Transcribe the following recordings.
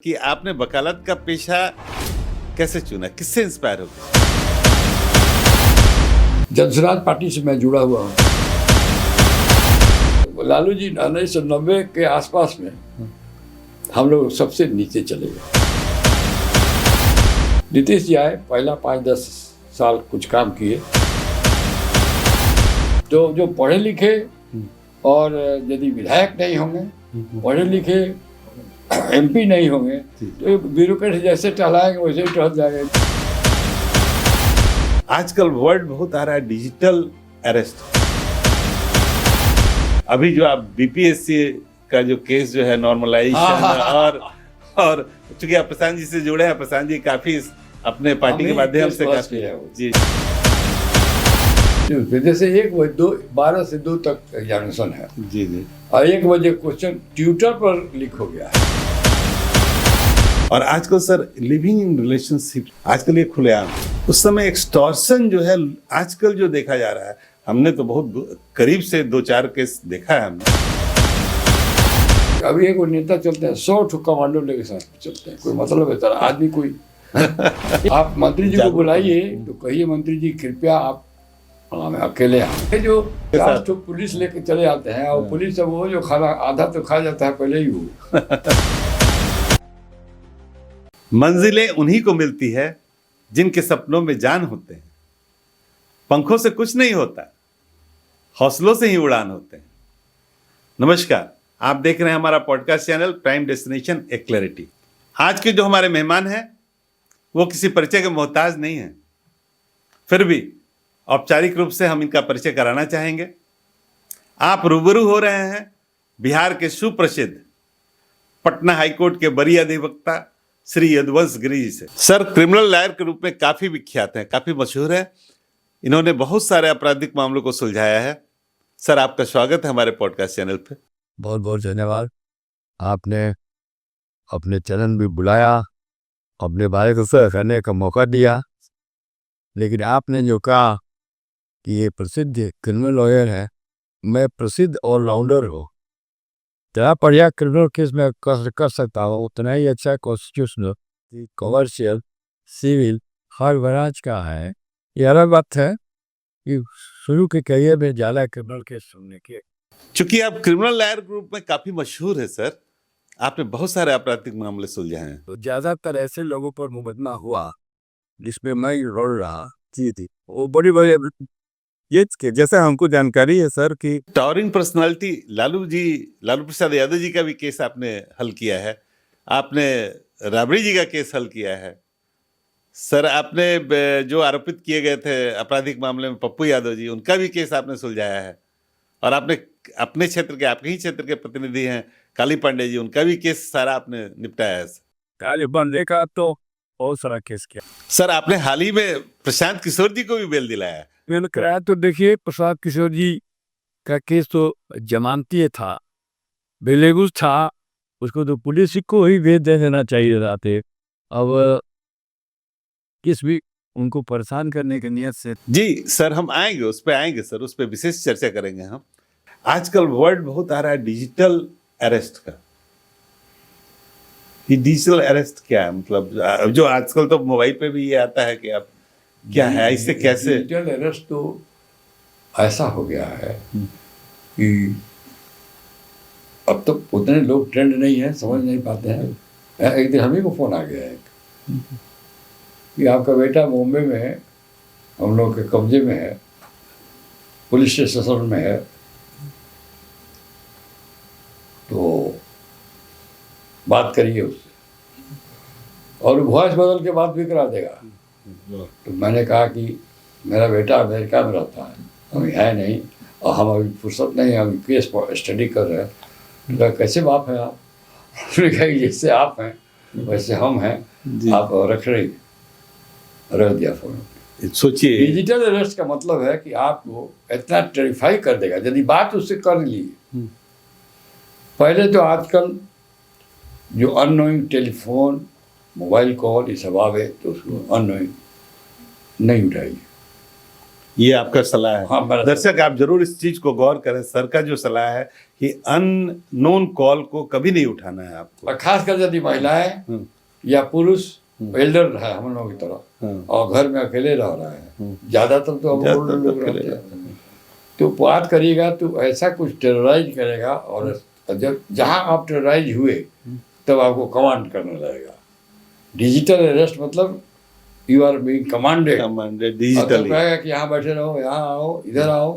कि आपने वकालत का पेशा कैसे चुना, किससे इंस्पायर हो गए? जनसुराज पार्टी से मैं जुड़ा हुआ हूँ। लालू जी 1990 के आसपास में हम लोग सबसे नीचे चले गए। नीतीश जी आए, पहला 5-10 साल कुछ काम किए, तो जो पढ़े लिखे और यदि विधायक नहीं होंगे, पढ़े लिखे एमपी नहीं होंगे, तो ब्यूरोक्रेट जैसे टहलाएंगे वैसे ही टहल जाएंगे। आजकल वर्ड बहुत आ रहा है डिजिटल अरेस्ट। अभी जो आप बीपीएससी का जो केस जो है नॉर्मलाइजेशन और चूंकि आप प्रशांत जी से जुड़े हैं, प्रशांत जी काफी अपने पार्टी के माध्यम से काफी जी जैसे 12 से 2 तक एग्जामिनेशन है जी जी, और 1 बजे क्वेश्चन ट्विटर पर लीक हो गया है। और आजकल सर लिविंग इन रिलेशनशिप आजकल ये खुलेआम, उस समय एक्सटॉर्शन जो है आजकल जो देखा जा रहा है, हमने तो बहुत करीब से 2-4 केस देखा है हमने। अभी एक नेता चलते हैं 100 कमांडो लेके साथ चलते हैं, कोई मतलब है सर आदमी कोई आप मंत्री जी को बुलाइए तो कहिए मंत्री जी कृपया आप हमें अकेले आए। जो 4 पुलिस लेके चले आते हैं और पुलिस से वो जो खाना आधा तो खा जाता है पहले ही वो। मंजिलें उन्हीं को मिलती है जिनके सपनों में जान होते हैं। पंखों से कुछ नहीं होता, हौसलों से ही उड़ान होते हैं। नमस्कार, आप देख रहे हैं हमारा पॉडकास्ट चैनल प्राइम डेस्टिनेशन ए क्लैरिटी। आज के जो हमारे मेहमान हैं वो किसी परिचय के मोहताज नहीं हैं, फिर भी औपचारिक रूप से हम इनका परिचय कराना चाहेंगे। आप रूबरू हो रहे हैं बिहार के सुप्रसिद्ध पटना हाईकोर्ट के वरीय अधिवक्ता श्री यदुवंश गिरी जी से। सर क्रिमिनल लॉयर के रूप में काफी विख्यात हैं, काफी मशहूर हैं। इन्होंने बहुत सारे आपराधिक मामलों को सुलझाया है। सर आपका स्वागत है हमारे पॉडकास्ट चैनल पे। बहुत बहुत धन्यवाद। आपने अपने चैनल में बुलाया, अपने बारे को कहने का मौका दिया, लेकिन आपने जो कहा कि ये प्रसिद्ध क्रिमिनल लॉयर है, मैं प्रसिद्ध ऑलराउंडर हूँ। जहाँ बढ़िया क्रिमिनल केस में कर सकता हूँ उतना ही अच्छा कॉन्स्टिट्यूशनल, कमर्शियल, सिविल हर ब्रांच का है। ये अलग बात है कि शुरू के करियर में ज़्यादा क्रिमिनल केस सुनने के। चूंकि आप क्रिमिनल लॉयर ग्रुप में काफी मशहूर है सर, आपने बहुत सारे आपराधिक मामले सुलझाए हैं। तो ज़्यादातर ऐसे लोगों पर मुकदमा हुआ जिसमें मैं लड़ रहा थी वो बड़ी बड़ी ये जैसे हमको जानकारी है सर कि टॉवरिंग पर्सनालिटी लालू प्रसाद यादव जी का भी केस आपने हल किया है, आपने राबड़ी जी का केस हल किया है। सर आपने जो आरोपित किए गए थे आपराधिक मामले में पप्पू यादव जी, उनका भी केस आपने सुलझाया है। और आपने अपने क्षेत्र के, आपके ही क्षेत्र के प्रतिनिधि हैं काली पांडे जी, उनका भी केस सारा आपने निपटाया है। काले बंदे का तो बहुत सारा केस किया। सर आपने हाल ही में प्रशांत किशोर जी को भी बेल दिलाया है। मैंने कराया तो देखिए, प्रसाद किशोर जी का केस तो जमानती था, बेलेगुज था, उसको तो पुलिस को ही भेज देना चाहिए था। अब किस भी उनको परेशान करने की नियत से। जी सर, हम आएंगे उस पर, आएंगे सर, उस पर विशेष चर्चा करेंगे हम। आजकल वर्ड बहुत आ रहा है डिजिटल अरेस्ट का। ये डिजिटल अरेस्ट क्या है? मतलब जो आजकल तो मोबाइल पे भी ये आता है कि आप क्या है, इससे कैसे? डिजिटल अरेस्ट तो ऐसा हो गया है कि अब तो उतने लोग ट्रेंड नहीं है, समझ नहीं पाते हैं। एक दिन हमें को फोन आ गया है कि आपका बेटा बॉम्बे में है, हम लोग के कब्जे में है, पुलिस स्टेशन में है, तो बात करिए उससे, और वॉइस बदल के बात भी करा देगा। तो मैंने कहा कि मेरा बेटा अमेरिका में रहता है, अभी है नहीं, और हम अभी फुर्सत नहीं है, अभी केस स्टडी कर रहे हैं। तो कैसे बाप हैं आप? उसने कहा जैसे आप हैं वैसे हम हैं, आप रख दिया फोन। सोचिए, डिजिटल अरेस्ट का मतलब है कि आपको इतना टेरिफाई कर देगा यदि बात उससे कर ली। पहले तो आजकल जो अननोइंग टेलीफोन, मोबाइल कॉल ये सब आवे तो उसको अननोइंग नहीं उठाइए। ये आपका सलाह है। हाँ, मेरा दर्शक आप जरूर इस चीज को गौर करें, सर का जो सलाह है कि अननोन कॉल को कभी नहीं उठाना है आपको। और खासकर यदि महिलाएं या पुरुष एल्डर है हम लोगों की तरह और घर में अकेले रह रहे हैं, ज्यादातर तो हम ज्यादातर ओल्ड लोग अकेले रहते हैं, तो बात करिएगा तो ऐसा कुछ टेरराइज करेगा, और जब जहां आप टेरराइज हुए तब आपको कमांड करने लगेगा। डिजिटल अरेस्ट मतलब you are being commanded. Digitally कहेगा कि यहाँ बैठे रहो, यहाँ आओ, इधर आओ,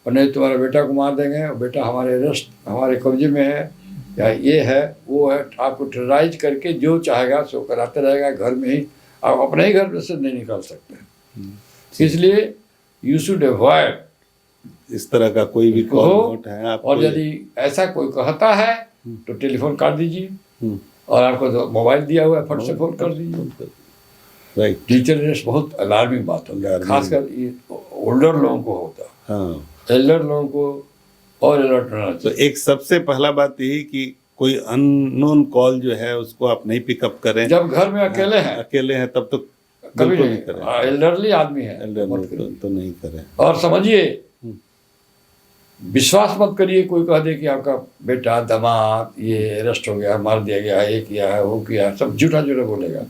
और नहीं तुम्हारे बेटा को मार देंगे, और बेटा हमारे अरेस्ट हमारे कब्जे में है, या ये है वो है। आपको टेरराइज करके जो चाहेगा सो कराते रहेगा घर में ही। आप अपने ही घर से नहीं निकल सकते। इसलिए यू शुड अवॉइड इस तरह का कोई भी कॉल नोट है आप, और यदि ऐसा कोई कहता है तो टेलीफोन काट दीजिए, और आपको तो मोबाइल दिया हुआ है फट से फोन कर दीजिए। राइट। डिजिटल अरेस्ट बहुत अलार्मिंग बात होती है, खासकर ये ओल्डर लोगों को होता है। हाँ, एल्डर लोगों को और अलर्ट रहना तो चाहिए। एक सबसे पहला बात यही कि कोई अननोन कॉल जो है उसको आप नहीं पिकअप करें। जब घर में अकेले हैं अकेले हैं तब तो कभी बिल्कुल नहीं नहीं करें। एल्डरली आदमी है एल्डर मत लोग करिए। तो नहीं करें। और समझिए, विश्वास मत करिए कोई कह दे कि आपका बेटा दामाद ये अरेस्ट हो गया, मार दिया गया, ये किया है, वो किया है, सब झूठा झूठा बोलेगा,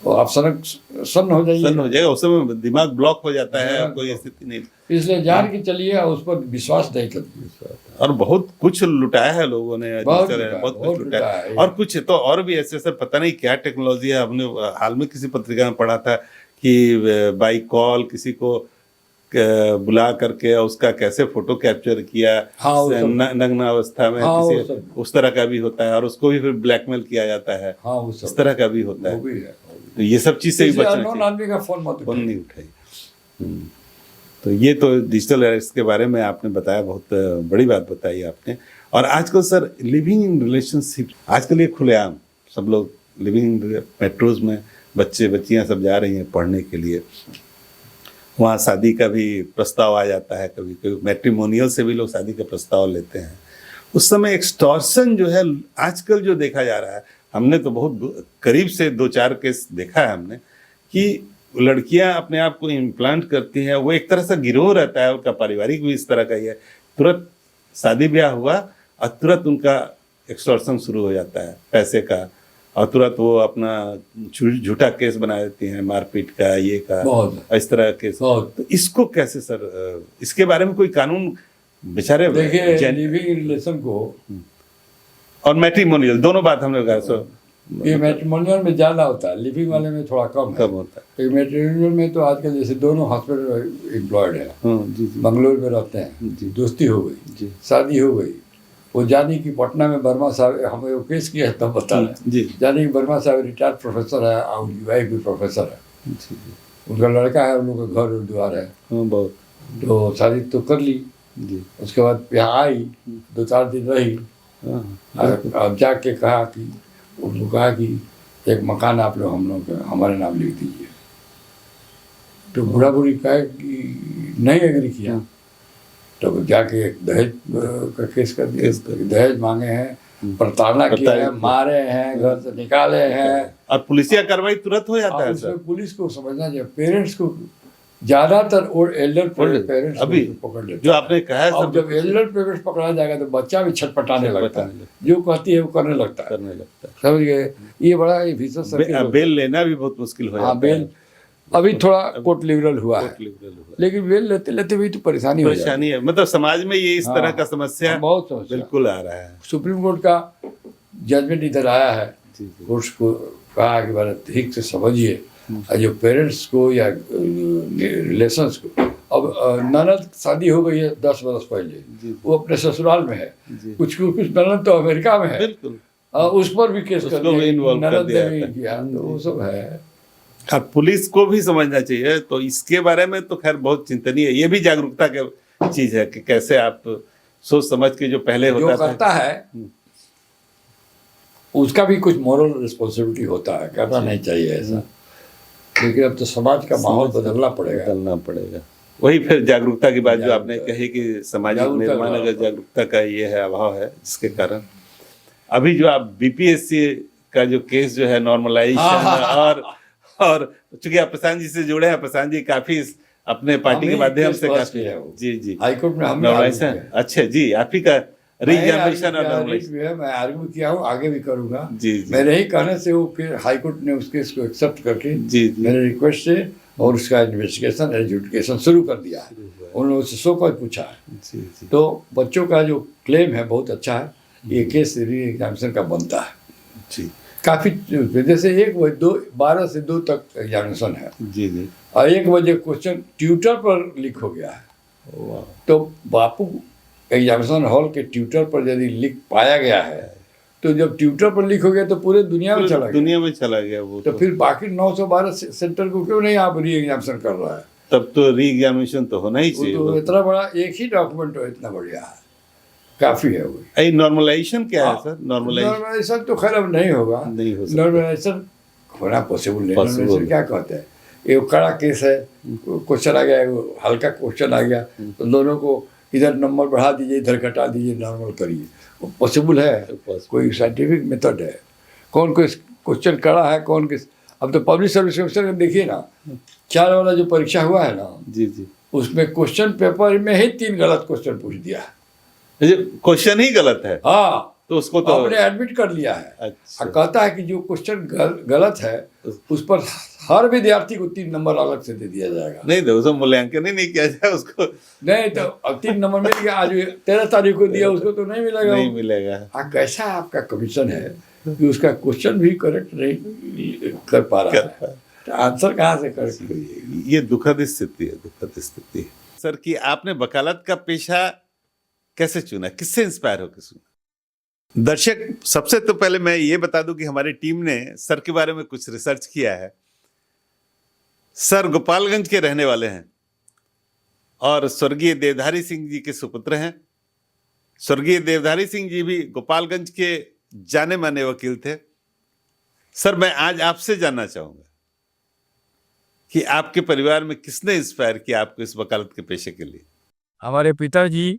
तो आप सन्न हो जाइए। सन हो जाएगा, उस समय दिमाग ब्लॉक हो जाता है, दिमाग कोई ब्लॉक। स्थिति नहीं। इसलिए जान के चलिए और उस पर विश्वास नहीं करिए। और बहुत कुछ लुटाया है लोगों ने, बहुत बहुत लुटाया, कुछ बहुत लुटाया लुटाया है। और कुछ तो और भी ऐसे सर पता नहीं क्या टेक्नोलॉजी है। हमने हाल में किसी पत्रिका में पढ़ा था कि बाई कॉल किसी को बुला करके उसका कैसे फोटो कैप्चर किया, हाँ, वो सब। नग्न अवस्था में हाँ, वो किसी सब। उस तरह का भी होता है, और उसको भी फिर ब्लैकमेल किया जाता है। हाँ, वो सब इस तरह का भी होता वो है। भी है। तो ये सब चीज से भी इसलिए बचना अननोन चाहिए। आदमी का फोन मत फोन उठाइए। नहीं उठाई। तो ये तो डिजिटल अरेस्ट के बारे में आपने बताया, बहुत बड़ी बात बताई आपने। और आजकल सर लिविंग इन रिलेशनशिप, आजकल ये खुलेआम सब लोग लिविंग मेट्रोज में बच्चे बच्चियां सब जा रही हैं पढ़ने के लिए, वहाँ शादी का भी प्रस्ताव आ जाता है, कभी कभी मैट्रिमोनियल से भी लोग शादी का प्रस्ताव लेते हैं। उस समय एक्सटॉर्शन जो है आजकल जो देखा जा रहा है, हमने तो बहुत करीब से 2-4 केस देखा है हमने, कि लड़कियां अपने आप को इम्प्लांट करती हैं। वो एक तरह से गिरोह रहता है, उनका पारिवारिक भी इस तरह का ही है। तुरंत शादी ब्याह हुआ और तुरंत उनका एक्सटॉर्शन शुरू हो जाता है पैसे का, और तुरंत वो अपना झूठा केस बना देती हैं, मारपीट का, ये का, बहुत इस तरह के। बहुत। तो इसको कैसे सर, इसके बारे में कोई कानून बेचारे देखिए, लिविंग रिलेशन को और मैट्रिमोनियल दोनों बात हमने कहा सो ये मैट्रिमोनियल में ज़्यादा होता है, लिविंग वाले में थोड़ा कम है। कब होता है। मैट्रिमोनियल में तो आजकल जैसे दोनों हॉस्पिटल एम्प्लॉयड है, जी जी बंगलोर में रहते हैं, जी। दोस्ती हो गई, जी शादी हो गई। वो जानी कि पटना में वर्मा साहब, हमें वो केस किया है तब बता रहे जी जानी कि वर्मा साहब रिटायर्ड प्रोफेसर है और उनकी वाइफ भी प्रोफेसर है, जी जी। उनका लड़का है, उन लोगों का घर और द्वार है। हाँ बहुत। तो शादी तो कर ली, जी उसके बाद यहाँ आई, 2-4 दिन रही, हाँ अब जाके कहा कि उनको कहा कि एक मकान आप लोग हम लोग के हमारे नाम लिख दीजिए। तो बूढ़ा बूढ़ी कहा कि नहीं एग्री किया, तो जाके एक दहेज का केस कर दिया। दहेज मांगे हैं, प्रताड़ना किया है, मारे हैं, घर से निकाले हैं। और पुलिसिया कार्रवाई तुरंत हो जाता और है उसमें सर। पुलिस को समझना चाहिए, पेरेंट्स को ज्यादातर और एल्डर पेरेंट्स अभी पकड़ लेते जो आपने कहा है अब जब एल्डर पेरेंट्स पकड़ा जाएगा तो बच्चा भी छटपटाने लगता है, जो कहती है वो करने लगता है। करने लगता समझ गए, ये बड़ा ये भीषण सर्किल है। बेल लेना भी बहुत मुश्किल हो जाता हाँ, है। बेल अभी थोड़ा कोर्ट लिबरल हुआ है, liberal हुआ। लेकिन बेल लेते लेते भी तो परेशानी हो जाती परेशानी है, मतलब समाज में ये इस हाँ, तरह का समस्या है। बहुत समस्या। बिल्कुल आ रहा है। सुप्रीम कोर्ट का जजमेंट इधर आया है, जी जी कोर्ट्स को कहा कि बारे ठीक से समझिए, और जो पेरेंट्स को या रिलेशंस को, अब ननद शादी हो गई है 10 बरस पहले, जी वो अपने ससुराल में है, जी कुछ ननद तो अमेरिका में है, बिल्कुल। उस पर भी केस कर उसको भी दिया, involve कर ननद दिया ने भी जाता है। किया, तो वो सब है। हाँ, पुलिस को भी समझना चाहिए। तो इसके बारे में तो खैर बहुत चिंतनीय है, ये भी जागरूकता की चीज है कि कैसे आप सोच समझ के जो पहले जो होता करता है उसका भी कुछ मॉरल रिस्पॉन्सिबिलिटी होता है, करना नहीं चाहिए ऐसा। लेकिन अब तो समाज का माहौल बदलना पड़ेगा। बदलना पड़ेगा। वही फिर जागरूकता की बात जो आपने कही कि सामाजिक जागरूकता निर्माण का अगर जागरूकता का ये है अभाव है, जिसके कारण अभी जो आप बीपीएससी का जो केस जो है नॉर्मलाइजेशन और चूंकि आप प्रशांत जी से जुड़े हैं, प्रशांत जी काफी अपने पार्टी के हमने माध्यम केस से पास काफी। किया है वो। जी जी। हाई कोर्ट में हमने नॉर्मलाइजेशन, अच्छा जी, आप ही का रीएग्जामिनेशन और नॉर्मलाइजेशन। मैं आर्ग्यू किया हूँ, आगे भी करूंगा। जी जी मेरे ही कहने से वो हाई कोर्ट ने उस केस को एक्सेप्ट करके जी जी। मेरे रिक्वेस्ट से और उसका इन्वेस्टिगेशन एडजुडिकेशन शुरू कर दिया है। उन लोगों से सो कॉज पूछा है। जी जी। तो बच्चों का जो क्लेम है बहुत अच्छा है। ये केस री एग्जामिनेशन का बनता है जी काफ़ी। जैसे 12 से 2 तक एग्जामिनेशन है जी जी। और 1 बजे क्वेश्चन ट्यूटर पर लीक हो गया है। वाह। तो बापू एग्जामिनेशन हॉल के ट्यूटर पर यदि लीक पाया गया है तो जब ट्यूटर पर लीक हो गया तो पूरे दुनिया में चला गया। दुनिया में चला गया वो। तो फिर बाकी 912 सेंटर को क्यों नहीं आप री एग्जामिनेशन कर रहा है? तब तो री एग्जामिनेशन तो होना ही चाहिए। तो इतना बड़ा एक ही डॉक्यूमेंट हो, इतना बढ़िया है, काफ़ी है वो। अरे नॉर्मलाइजेशन क्या है सर? नॉर्मलाइजेशन तो खैर अब नहीं होगा। नहीं हो सकता। नॉर्मलाइजेशन होना पॉसिबल नहीं। Possible। नॉर्मलाइजेशन क्या कहते हैं? ये कड़ा केस है, क्वेश्चन आ गया, वो हल्का क्वेश्चन आ गया तो दोनों को इधर नंबर बढ़ा दीजिए, इधर घटा दीजिए, नॉर्मल करिए। वो पॉसिबल है, कोई साइंटिफिक मेथड है। कौन किस क्वेश्चन कड़ा है, कौन किस। अब तो पब्लिक सर्विस कमीशन में देखिए ना, 4 वाला जो परीक्षा हुआ है ना, जी जी, उसमें क्वेश्चन पेपर में ही 3 गलत क्वेश्चन पूछ दिया है। क्वेश्चन ही गलत है। हाँ, तो उसको तो आपने एडमिट कर लिया है। अच्छा। कहता है कि जो क्वेश्चन गलत है उस पर हर विद्यार्थी को 3 नंबर अलग से दे दिया जाएगा। नहीं दे, उसको मूल्यांकन ही नहीं किया जाए उसको। नहीं तो अब 3 नंबर मिल गया, आज 13 तारीख को दिया, उसको तो नहीं मिलेगा। नहीं मिलेगा। कैसा आपका कमीशन है कि उसका क्वेश्चन भी करेक्ट नहीं कर पा रहा है, तो आंसर कहाँ से करेक्ट करिए? ये दुखद स्थिति है, दुखद स्थिति है सर। कि आपने वकालत का पेशा कैसे चुना, किससे इंस्पायर होकर चुना? दर्शक, सबसे तो पहले मैं ये बता दूं कि हमारी टीम ने सर के बारे में कुछ रिसर्च किया है। सर गोपालगंज के रहने वाले हैं और स्वर्गीय देवधारी सिंह जी के सुपुत्र हैं। स्वर्गीय देवधारी सिंह जी भी गोपालगंज के जाने माने वकील थे। सर, मैं आज आपसे जानना चाहूंगा कि आपके परिवार में किसने इंस्पायर किया आपको इस वकालत के पेशे के लिए? हमारे पिताजी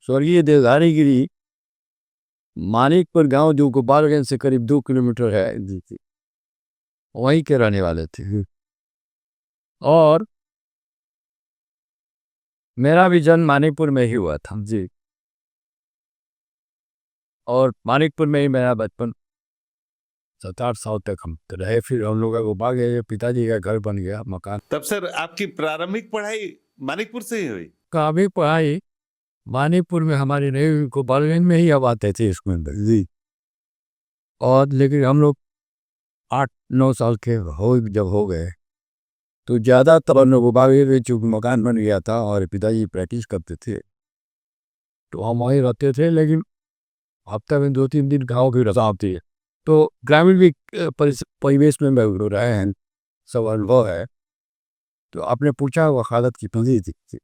स्वर्गीय देवधारी गिरी मानिकपुर गांव, जो गोपालगंज से करीब 2 किलोमीटर है, वहीं के रहने वाले थे। और मेरा भी जन्म मानिकपुर में ही हुआ था जी। और मानिकपुर में ही मेरा बचपन 7-8 साल तक हम रहे। फिर हम लोग को भाग गए, पिताजी का घर बन गया, मकान। तब सर आपकी प्रारंभिक पढ़ाई मानिकपुर से ही हुई? काफ़ी पढ़ाई मानिकपुर में हमारी नहीं हुई, गोपालगंज में ही अब आते थे स्कूल में जी। और लेकिन हम लोग 8-9 साल के जब हो गए तो ज़्यादातर हम लोग गोपालगंज में, चूँकि मकान बन गया था और पिताजी प्रैक्टिस करते थे, तो हम वहीं रहते थे। लेकिन हफ्ते में 2-3 दिन गाँव की रजा होती है, तो ग्रामीण भी परिवेश में रहे हैं, सब अनुभव है। तो आपने पूछा वकालत की पंजी थी,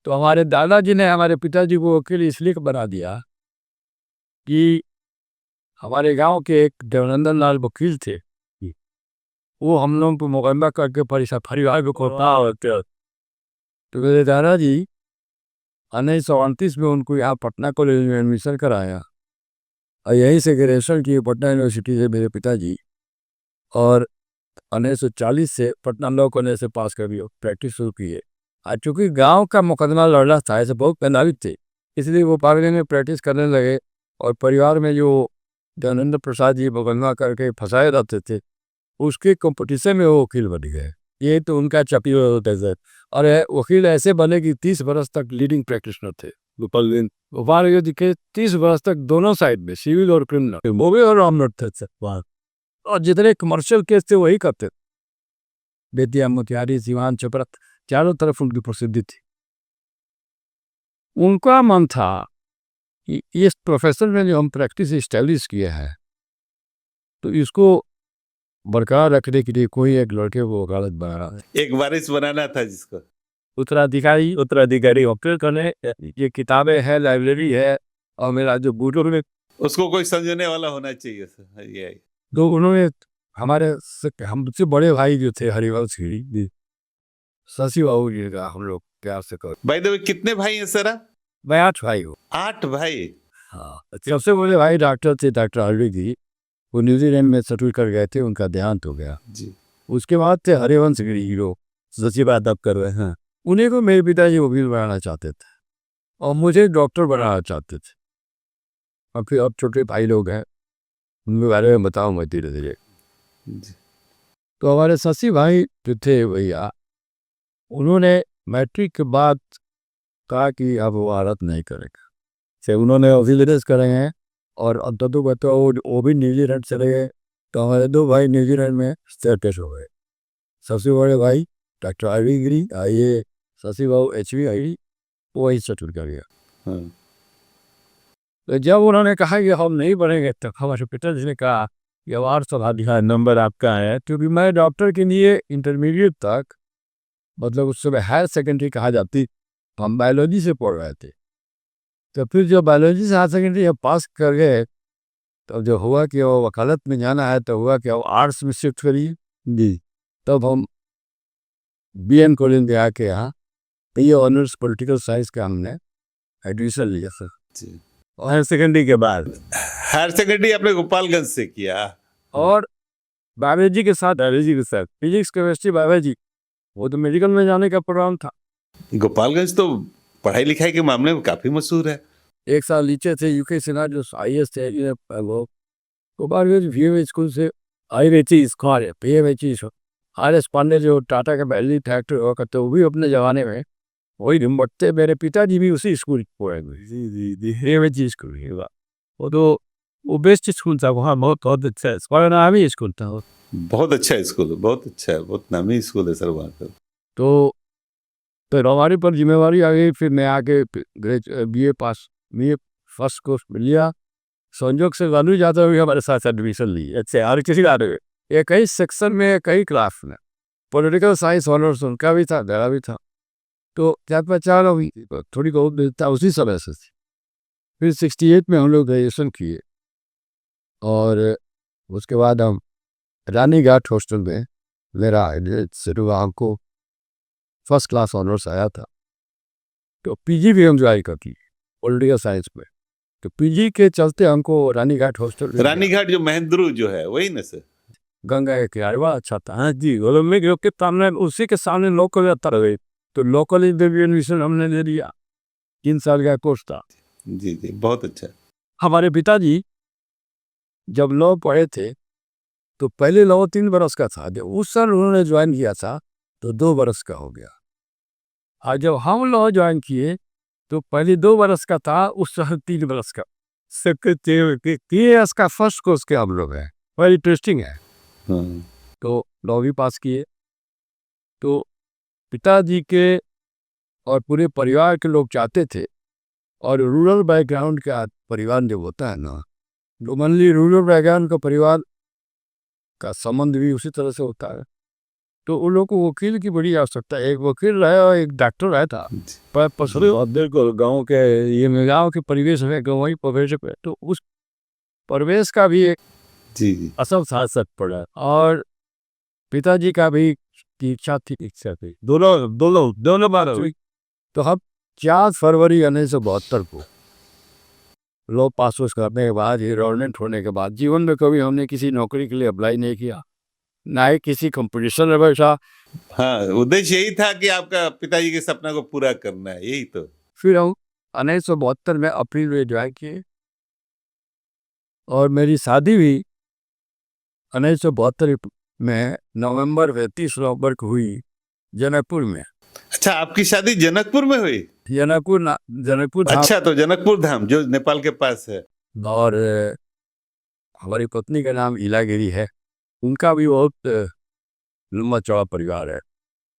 तो हमारे दादाजी ने हमारे पिताजी को वकील इसलिए बना दिया कि हमारे गांव के एक देवनंदन लाल वकील थे, वो हम लोगों को मुकदमा करके परिवार को खोलना होते। तो मेरे दादाजी 1938 में उनको यहाँ पटना कॉलेज में एडमिशन कराया और यहीं से ग्रेजुएशन किए पटना यूनिवर्सिटी से मेरे पिताजी। और 1940 से पटना लॉ कॉलेज से पास कर प्रैक्टिस शुरू किए। और चूँकि गांव का मुकदमा लड़ना था, ऐसे बहुत प्रभावित थे, इसलिए वो पागल में प्रैक्टिस करने लगे। और परिवार में जो धर्मेंद्र प्रसाद जी मुकदमा करके फंसाए रहते थे, उसके कंपटीशन में वो वकील बन गए। ये तो उनका चपी होते थे। और वकील ऐसे बने कि 30 बरस तक लीडिंग प्रैक्टिशनर थे गोपालगंज के। 30 बरस तक दोनों साइड में, सिविल और क्रिमिनल, मोबे और रामनट थे। और जितने कमर्शियल केस थे वही करते। बेतिया, मोतिहारी, सिवान, छपरा, चारों तरफ उनकी प्रसिद्धि थी। उनका मन था कि इस प्रोफेशन में जो हम प्रैक्टिस इस्टेब्लिश किए हैं, तो इसको बरकरार रखने के लिए कोई एक लड़के को वकालत बनाना है, एक वारिस बनाना था जिसको उत्तराधिकारी वकील करने। ये किताबें हैं, लाइब्रेरी है, और मेरा जो बुजुर्ग में उसको कोई समझने वाला होना चाहिए सर। ये तो उन्होंने हमसे बड़े भाई जो थे हरिवंश गिरी, शशि बाबू जी का हम लोग प्यार से कर। भाई दो कितने भाई हैं सर? मैं 8 भाई हूँ। 8 भाई? हाँ, सबसे बड़े भाई डॉक्टर थे, डॉक्टर हरवी जी। वो न्यूजीलैंड में सेटल कर गए थे, उनका देहांत हो गया जी। उसके बाद थे हरिवंश गिरी हीरो, सच्ची बात आप कर रहे हैं। उन्हीं को मेरे पिताजी वकील बनाना चाहते थे और मुझे डॉक्टर बनाना चाहते थे। और फिर अब छोटे भाई लोग हैं, उनके बारे में बताऊँ मैं धीरे धीरे। जी। तो हमारे ससी भाई जो थे भैया, उन्होंने मैट्रिक के बाद कहा कि अब वो आरत नहीं करेगा। से उन्होंने ऑफिसर्स करे हैं और अंततः बताओ वो भी न्यूजीलैंड चले गए। तो हमारे दो भाई न्यूजीलैंड में सेटल हो गए। सबसे बड़े भाई डॉक्टर आईवी गिरी आइए, शशि बाबू HV आई, वो वही सेटल कर गया। हाँ। तो जब उन्होंने कहा कि हम नहीं बढ़ेंगे, तब हमारे पिताजी ने कहा कि अब और सलाह दिया, नंबर आपका है। क्योंकि मैं डॉक्टर के लिए इंटरमीडिएट तक, मतलब उस समय हायर सेकेंडरी कहा जाती, हम बायोलॉजी से पढ़ रहे थे। तो फिर जब बायोलॉजी से हायर सेकेंडरी जब पास कर गए, तब जो हुआ कि वो वकालत में जाना है, तो हुआ कि वो आर्ट्स में शिफ्ट करिए जी। तब हम BN कॉलेज में आके यहाँ ये ऑनर्स पॉलिटिकल साइंस का हमने एडमिशन लिया सर। जी। और हायर सेकेंडरी के बाद हायर सेकेंडरी आपने गोपालगंज से किया? और बायोलॉजी के साथ फिजिक्स केमिस्ट्री बायोलॉजी, वो तो मेडिकल में जाने का प्रोग्राम था। गोपालगंज तो पढ़ाई लिखाई के मामले में काफी मशहूर है। एक साल नीचे थे यूके सिन्हा जो IAS थे, वो गोपालगंज VM स्कूल से IRHE स्कॉल है, PMHE RS पांडे जो टाटा के पहली फैक्ट्री हुआ करते, वो भी अपने जमाने में वही निमटते। मेरे पिताजी भी उसी स्कूल पढ़े हुए। जी PMHE स्कूल ही हुआ। वो तो वो बेस्ट स्कूल था वहाँ, बहुत अच्छा स्कूल, नामी स्कूल था वो। बहुत अच्छा स्कूल है, बहुत अच्छा है, बहुत नामी स्कूल है सर वहाँ का। तो फिर हमारे पर जिम्मेवारी आ गई। फिर मैं आके BA पास, BA फर्स्ट कोर्स में लिया। संजोग से लालू यादव भी हमारे साथ एडमिशन ली। अच्छे और किसी का ये कई सेक्शन में, कई क्लास में पॉलिटिकल साइंस ऑनर्स उनका भी था, मेरा भी था। तो क्या पहचान हुई थोड़ी बहुत मिलता उसी समय से थी। फिर 68 में हम लोग ग्रेजुएशन किए और उसके बाद हम रानी घाट हॉस्टल में, मेरा शुरू हमको फर्स्ट क्लास ऑनर्स आया था। तो PG भी हम ज्वाइन कर की पॉलिटिकल साइंस में। तो PG के चलते हमको रानी घाट हॉस्टल, रानी घाट जो महेंद्रू जो है वही ना सर? गंगा के किनारे, वह अच्छा था। हाँ जी, ओलंपिक रोड के सामने, उसी के सामने लोकल आता रहे। तो लोकल एडमिशन हमने ले लिया, 3 साल का कोर्स था। जी जी, बहुत अच्छा। हमारे पिताजी जब लॉ पढ़े थे, तो पहले लॉ 3 बरस का था। जब उस साल उन्होंने ज्वाइन किया था तो 2 बरस का हो गया। और जब हम लॉ ज्वाइन किए तो पहले 2 बरस का था, उस साल 3 बरस का। का फर्स्ट कोर्स के हम लोग हैं, वेरी इंटरेस्टिंग है। हाँ। तो लॉ भी पास किए। तो पिताजी के और पूरे परिवार के लोग चाहते थे, और रूरल बैकग्राउंड का परिवार जो होता है ना, कॉमनली रूरल बैकग्राउंड का परिवार का संबंध भी उसी तरह से होता है। तो उन लोगों को वकील की बड़ी आवश्यकता है। एक वकील रहा और एक डॉक्टर रहा था। पर पसरे बिल्कुल गाँव के, ये गाँव के परिवेश में, गाँव परिवेश पे, तो उस परिवेश का भी एक जी जी, असर साथ पड़ा। और पिताजी का भी की इच्छा थी, दोनों बार हुई। तो हम 4 फरवरी 1972 को लॉ पास करने के बाद, एनरोलमेंट होने के बाद, जीवन में कभी हमने किसी नौकरी के लिए अप्लाई नहीं किया, ना ही किसी कंपटीशन में बैठा। हाँ, उद्देश्य यही था कि आपका पिताजी के सपना को पूरा करना है, यही तो। फिर हम 1972 में अप्रैल में ज्वाइन किए और मेरी शादी भी 1972 में नवंबर 30 नवंबर को हुई, जनकपुर में। अच्छा, आपकी शादी जनकपुर में हुई? जनकपुर धाम। अच्छा, तो जनकपुर धाम जो नेपाल के पास है। और हमारी पत्नी का नाम इलागिरी है, उनका भी बहुत लंबा चौड़ा परिवार है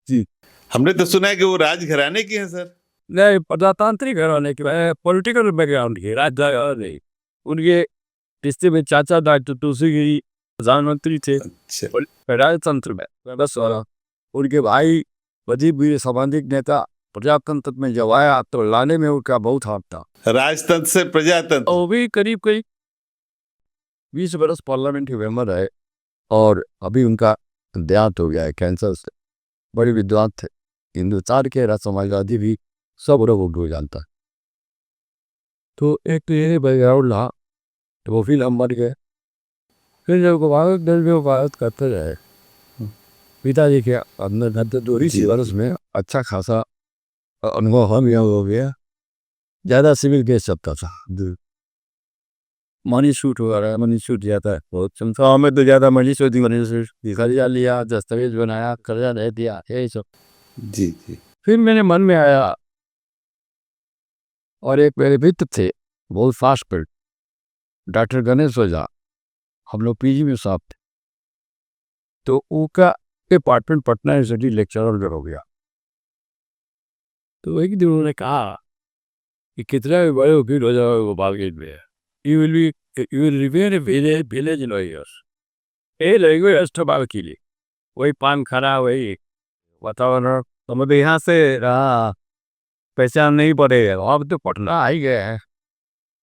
जी। हमने तो सुना है कि वो राजघराने की है सर। नहीं, प्रजातांत्रिक घराने की, पॉलिटिकल बैकग्राउंड की, राजघराने नहीं। उनके रिश्ते में चाचा डॉक्टर तुलसीगिरी प्रधानमंत्री थे अच्छा, राजतंत्र में, बस। और उनके भाई वजीर भी सामाजिक नेता, प्रजातंत्र में जब आया तो लाने में उनका बहुत हाथ था। राजतंत्र से प्रजातंत्र। वो भी करीब 20 बरस पार्लियामेंट के मेंबर है, और अभी उनका देहांत हो गया है कैंसर से। बड़े विद्वान थे, हिंदुस्तान के समाजवादी भी सब लोग उनको जानता है। तो एक तो ये बैकग्राउंड रहा। तो वो फिर हम मर गए। फिर जब भारत देश में भारत करते रहे, पिताजी के अंदर धरते दो ही वर्ष में अच्छा खासा अनुभव हम यह हो गया। ज़्यादा सिविल केस चलता था, मनी शूट वगैरह, मनी शूट जाता है बहुत चलता। हमें तो ज़्यादा मनी शूट कर्जा लिया, दस्तावेज बनाया, कर्जा दे दिया, यही सब। जी जी। फिर मेरे मन में आया, और एक मेरे मित्र थे बहुत फास्ट पर, डॉक्टर गणेश ओझा, हम लोग पीजी में साथ थे। तो उनका डिपार्टमेंट पटना यूनिवर्सिटी लेक्चरर हो गया। तो एक दिन उन्होंने कहा कि कितना भी बड़े वकील हो जाओ गोपाल गेट में, you will remain A village lawyers, a language तो वकीली, वही पान खाना, वही वातावरण। तो मैं यहाँ से रहा, पहचान नहीं पड़ेगा। अब तो पटना आ ही गए हैं,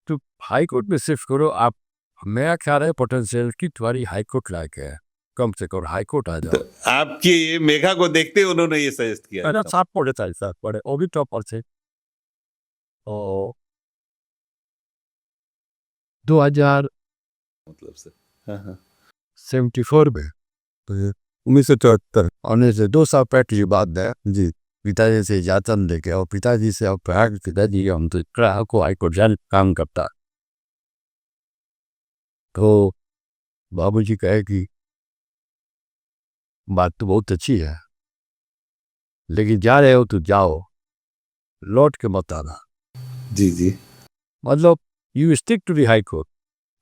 तो हाई कोर्ट में शिफ्ट करो आप। मेरा ख्याल है पोटेंशियल की तुम्हारी हाई कोर्ट लायक है, कम से कम हाई कोर्ट आ जाओ। आपकी ये मेघा को देखते ही उन्होंने ये सजेस्ट किया। अरे साथ पढ़े था, साथ पढ़े, वो भी टॉपर थे। और 2074 मतलब से हाँ हाँ। में, तो 1974 आने से 2 साल पहले की बात है जी। पिताजी से इजाज़त लेके, और पिताजी से अब पिताजी हम तो ग्राहक को हाई कोर्ट जाने काम करता। तो बाबूजी कहे कि बात तो बहुत अच्छी है, लेकिन जा रहे हो तो जाओ, लौट के मत आना। जी जी। मतलब you stick to the high court.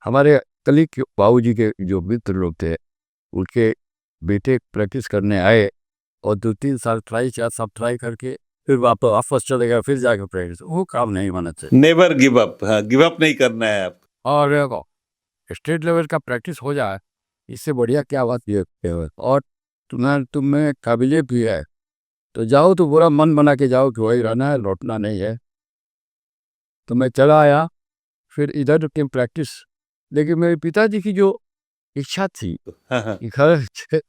हमारे कलीग बाबूजी के जो मित्र लोग थे, उनके बेटे प्रैक्टिस करने आए, और 2-3 साल ट्राई, 4 साल ट्राई करके फिर वापस चले गए, फिर जाकर प्रैक्टिस। वो काम नहीं होना चाहिए। नेवर गिव अप, हाँ गिव अप नहीं करना है आप। और स्टेट लेवल का प्रैक्टिस हो जाए, इससे बढ़िया क्या बात ये है। और तुम्हें काबिलियत भी है तो जाओ, तो पूरा मन बना के जाओ कि वही रहना है, लौटना नहीं है। तो मैं चला आया, फिर इधर की प्रैक्टिस। लेकिन मेरे पिताजी की जो इच्छा थी हाँ हाँ। कि घर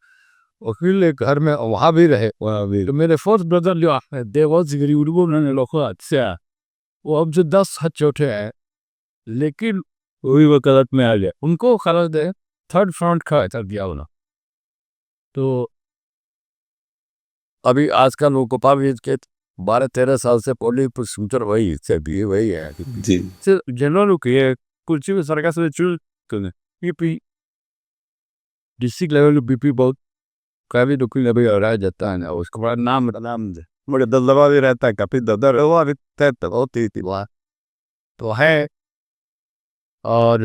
वकील घर में वहाँ भी रहे, वहाँ भी। तो मेरे फोर्थ ब्रदर जो देवजिगिरी उर्गो ने लोग अच्छा, वो अब जो 10 हाथ चौथे हैं, लेकिन वही वकालत में आ गया। उनको खलत है, थर्ड फ्रंट का कर दिया उन्होंने। तो अभी आजकल वो गोपाल के 12-13 साल से पोलिंग प्रोसीजर वही से भी वही है जी। जनरल के कुछ भी सरकार से चूज करने बीपी डिस्ट्रिक्ट लेवल बीपी बहुत काफी दुखी लेवल रहा जाता है ना। उसको बड़ा नाम मुझे दबदबा भी रहता है, काफी दबदबा वो अभी तय होती थी वहाँ तो है। और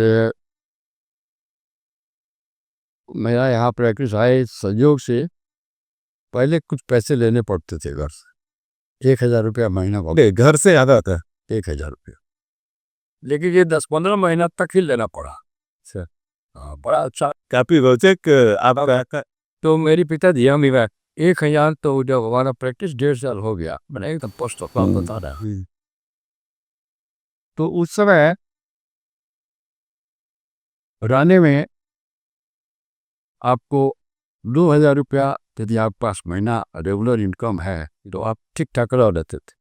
मेरा यहाँ प्रैक्टिस आए संयोग से, पहले कुछ पैसे लेने पड़ते थे घर से, 1000 रुपया महीना घर से ज़्यादा था, 1000 रुपया। लेकिन ये 10-15 महीना तक ही लेना पड़ा। बड़ा अच्छा काफी रोचक आपका। तो मेरी पिताजी हम भी 1000, तो जब हमारा प्रैक्टिस 1.5 साल हो गया, मैंने एकदम पोस्ट ऑफ बता रहा। तो उस समय रहने में आपको 2000 रुपया यदि आपके पास महीना रेगुलर इनकम है तो आप ठीक ठाक रह लेते थे।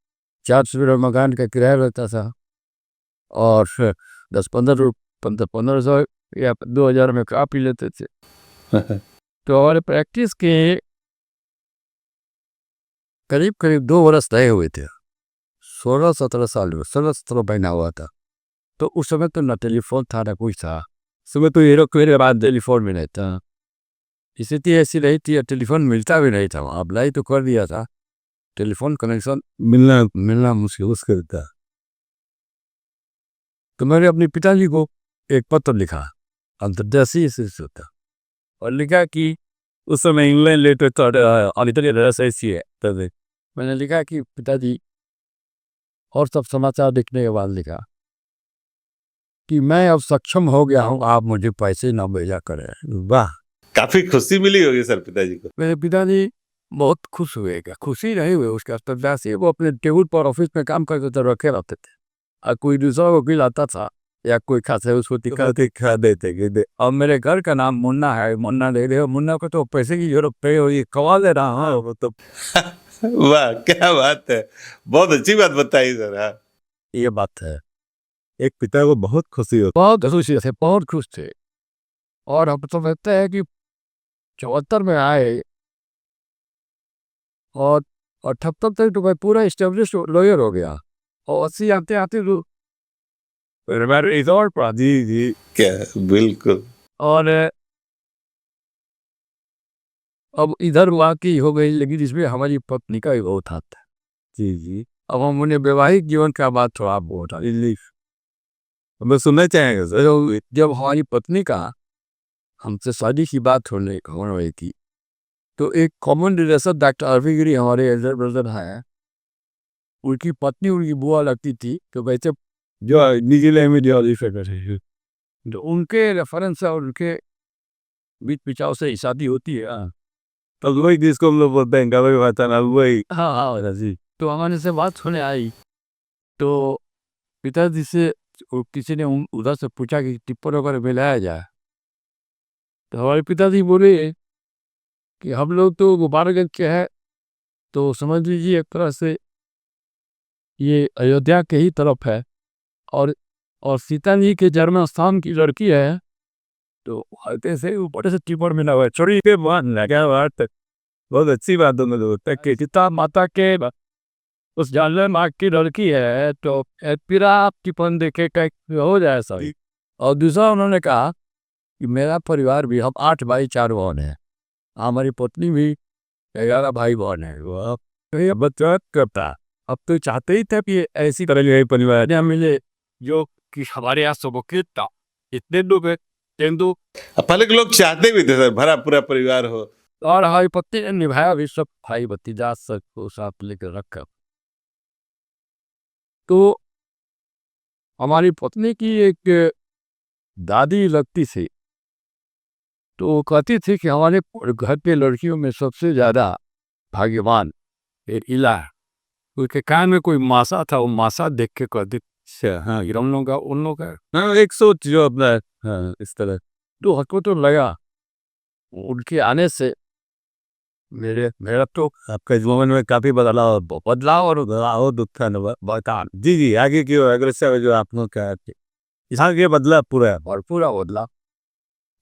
400 रुपये मकान का किराया रहता था, और 1500 या 2000 में खा पी लेते थे। तो हमारे प्रैक्टिस के करीब करीब 2 वर्ष रहे हुए थे, 16-17 साल में, 16-17 महीना हुआ था। तो उस समय तो न टेलीफोन था न कुछ था। उस समय तो हीरो के बाद टेलीफोन भी नहीं था, स्थिति ऐसी रही थी, टेलीफोन मिलता भी नहीं था। अप्लाई तो कर दिया था, टेलीफोन कनेक्शन मिलना मुश्किल था। तो मैंने अपने पिताजी को एक पत्र लिखा, अंतर्देशीय से था, और लिखा कि उस समय इंग्लैंड लेटर ऐसी है। तब मैंने लिखा कि पिताजी, और सब समाचार लिखने के बाद लिखा कि मैं अब सक्षम हो गया हूँ, आप मुझे पैसे ना भेजा करें। वाह, काफी खुशी मिली होगी सर पिताजी को। मेरे पिताजी बहुत खुश हुए। क्या खुशी नहीं हुए, उसके अंतर्देशीय वो अपने टेबल पर ऑफिस में काम करते थे, रखे रहते थे। और कोई दूसरा वकील आता था या कोई खास है, उसको दिखा देते कि अब मेरे घर का नाम मुन्ना है, मुन्ना दे दे, मुन्ना को तो पैसे की जरूरत पे हो, ये कमा दे रहा है वो तो। वाह क्या बात है, बहुत अच्छी बात बताई सर। हाँ, ये बात है, एक पिता को बहुत खुशी होती, बहुत खुशी थे, बहुत खुश थे। और अब तो कहते हैं कि 74 में आए और तब तक तो भाई पूरा इस्टेब्लिश लॉयर हो गया, और 80 आते आते तो रिजॉर्ट पड़ा। जी जी। क्या, बिल्कुल। और अब इधर वाकई हो गई, लेकिन इसमें हमारी पत्नी का भी बहुत हाथ था। जी जी। अब हम उन्हें वैवाहिक जीवन का बात थोड़ा बहुत मैं सुनना चाहेंगे सर। जब हमारी पत्नी का हमसे शादी की बात होने हो रही थी, तो एक कॉमन रिलेशन डॉक्टर अरविगिरी हमारे एल्डर ब्रदर हैं, उनकी पत्नी उनकी बुआ लगती थी, तो वैसे जो न्यूजीलैंड में जो तो उनके रेफरेंस और उनके बीच पिचाव से शादी होती है। तब वही जिसको हम लोग बोलते हैं गवे भाता ना, वही। हाँ हाँ जी। तो हमारे से बात होने आई, तो पिताजी से किसी ने उधर से पूछा कि टिप्पर वगैरह मिलाया जाए, तो हमारे पिताजी बोले कि हम लोग तो गोपालगंज के हैं, तो समझ लीजिए एक तरह से ये अयोध्या के ही तरफ है, और सीता जी के जन्म स्थान की लड़की है, तो हल्के से ऊपर से टिप्पर मिला हुआ है। छोड़ी के मान लगा बात, बहुत अच्छी बात दोनों लोग कि सीता माता के उस जानवर माँ की लड़की है, तो फिर आप टिप्पण देखे हो जाए सही। और दूसरा उन्होंने कहा कि मेरा परिवार भी, हम 8 भाई 4 बहन हैं, हमारी पत्नी भी 11 भाई बहन है। वो ये बच्चा करता, अब तो चाहते ही थे कि ऐसी तरह के परिवार यहाँ मिले जो कि हमारे यहाँ सुमुखित था। इतने लोग हैं, तेंदु पहले के लोग चाहते भी थे सर भरा पूरा परिवार हो। और हमारी पत्नी ने निभाया भी, सब भाई भतीजा सबको साथ लेकर रखा। तो हमारी पत्नी की एक दादी लगती थी, तो वो कहती थी कि हमारे घर के लड़कियों में सबसे ज़्यादा भाग्यवान एक इला है। उसके कान में कोई मासा था, वो मासा देख के कहती हाँ ये हम लोग का उन लोग का, हाँ एक सोच जो अपना है, हाँ इस तरह। तो हमको तो लगा उनके आने से मेरा तो आपका जीवन में काफ़ी बदलाव और बता। जी जी, आगे की अग्रसर जो आप लोग का यहाँ के बदला पूरा और पूरा बदला,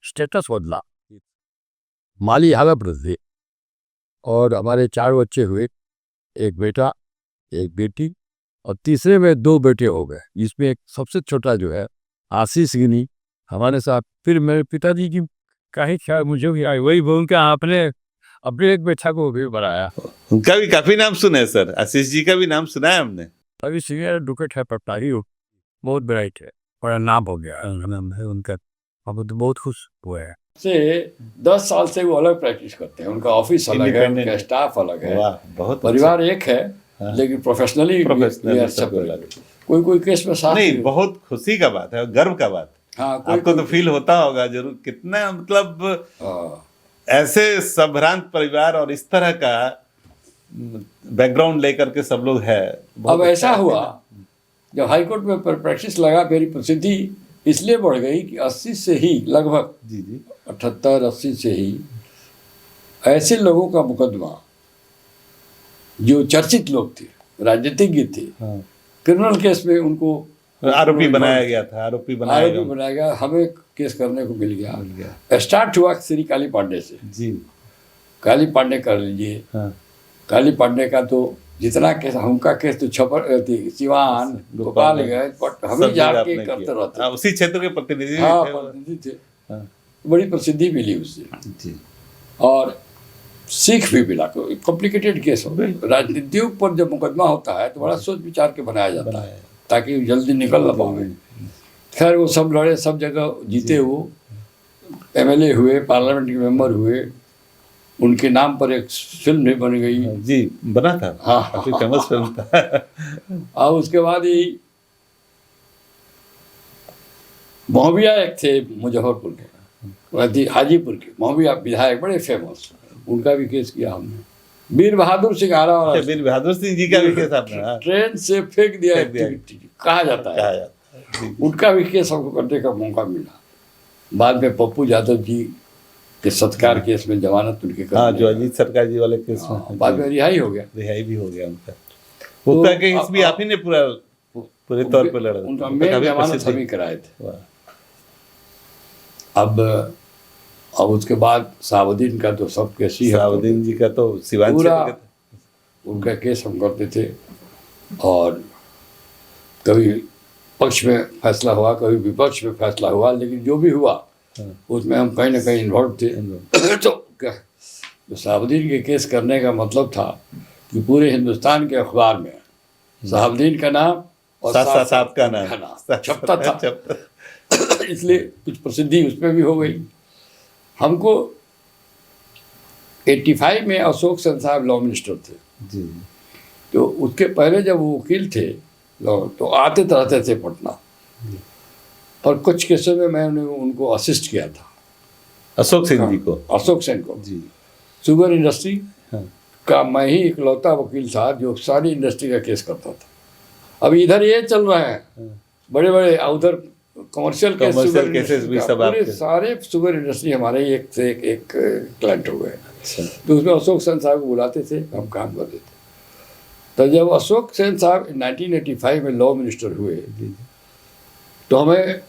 स्टेटस बदला, माली हालत बदली, और हमारे 4 बच्चे हुए, एक बेटा एक बेटी, और तीसरे में 2 बेटे हो गए, जिसमें एक सबसे छोटा जो है आशीष गिनी हमारे साथ। फिर मेरे पिताजी की कहीं ख्याल मुझे भी आई, वही बोल के आपने अपने एक बेटा को भी बढ़ाया। उनका भी काफी नाम सुना है सर, आशीष जी का भी नाम सुना है हमने। अभी सीनियर एडवोकेट है, पटनारी हो, बहुत ब्राइट है, बड़ा नाम हो गया नाम है उनका। अब तो बहुत खुश हुए हैं से 10 साल से वो अलग प्रैक्टिस करते हैं, उनका ऑफिस अलग है, उनका स्टाफ अलग है, बहुत परिवार एक है, लेकिन प्रोफेशनली सब अलग। कोई केस में साथ नहीं, बहुत खुशी का बात है, गर्व का बात है। हाँ, आपको तो फील होता होगा जरूर, कितना मतलब ऐसे संभ्रांत परिवार और इस तरह का बैकग्राउंड लेकर के सब लोग है। अब ऐसा हुआ जब हाईकोर्ट में प्रैक्टिस लगा, मेरी प्रसिद्धि इसलिए बढ़ गई कि 80 से ही लगभग, जी जी, 78-80 से ही ऐसे लोगों का मुकदमा जो चर्चित लोग थे, राजनीतिज्ञ थे, हाँ, क्रिमिनल केस में उनको आरोपी बनाया गया था, आरोपी बनाया गया, हमें केस करने को मिल गया। स्टार्ट हुआ श्री काली पांडे से। जी, काली पांडे कर लीजिए। हाँ, काली पांडे का तो जितना केस, उनका केस तो छपर सिवान, गोपालगंज, बट हमें जाके करते रहते। उसी क्षेत्र के प्रतिनिधि थे। बड़ी प्रसिद्धि मिली उससे जी, और सीख भी मिला। कॉम्प्लिकेटेड केस हो, राजनीति पर जब मुकदमा होता है तो बड़ा सोच विचार के बनाया जाता है ताकि जल्दी निकल ना पाए। खैर वो सब लड़े, सब जगह जीते, वो MLA हुए, पार्लियामेंट के मेंबर हुए, उनके नाम पर एक फिल्म भी बन गई। जी, बना था, हाँ, काफी फेमस फिल्म था। और उसके बाद ही महोबिया एक थे मुजफ्फरपुर के, हाजीपुर के महोबिया विधायक, बड़े फेमस, उनका भी केस किया हमने। वीर बहादुर सिंह आरा वाला, वीर बहादुर सिंह जी का भी केस आपने ट्रेन से फेंक दिया कहा जाता है, उनका भी केस हमको करने का मौका मिला। बाद में पप्पू यादव जी के सत्कार केस में जमानत उनके, हाँ, जो अजीत सरकार जी वाले केस में बाद में रिहाई हो गया, रिहाई भी हो गया उनका। उसका केस भी आप ही ने पूरे तौर पर लड़ा, उनका मेन जमानत हम ही कराए थे। अब उसके बाद साबुद्दीन का तो सब केस ही, साबुद्दीन जी का तो सिवान पूरा उनका केस हम करते थे, और कभी पक्ष में फैसला हुआ, कभी विपक्ष में फैसला हुआ, लेकिन जो भी हुआ उसमें हम कहीं ना कहीं इन्वॉल्व थे। तो क्या, तो शहाबुद्दीन के केस करने का मतलब था कि पूरे हिंदुस्तान के अखबार में शहाबुद्दीन का नाम और साथ साथ आपका नाम छपता था। इसलिए कुछ प्रसिद्धि उस पर भी हो गई। हमको 85 में अशोक सेन साहब लॉ मिनिस्टर थे जी। तो उसके पहले जब वो वकील थे तो आते रहते थे पटना, और कुछ केसों में मैंने उनको असिस्ट किया था, अशोक सिंह जी को, अशोक सेन को। जी। शुगर इंडस्ट्री हाँ। का मैं ही इकलौता वकील था जो सारी इंडस्ट्री का केस करता था। अभी इधर ये चल रहा है, बड़े बड़े उधर कमर्शियल केसेस भी सब पूरे आपके, सारे शुगर इंडस्ट्री हमारे ही एक से एक क्लाइंट हो गए। अच्छा। तो उसमें अशोक सेन साहब को बुलाते थे, हम काम करते थे। तो जब अशोक सेन साहब 1985 में लॉ मिनिस्टर हुए तो हमें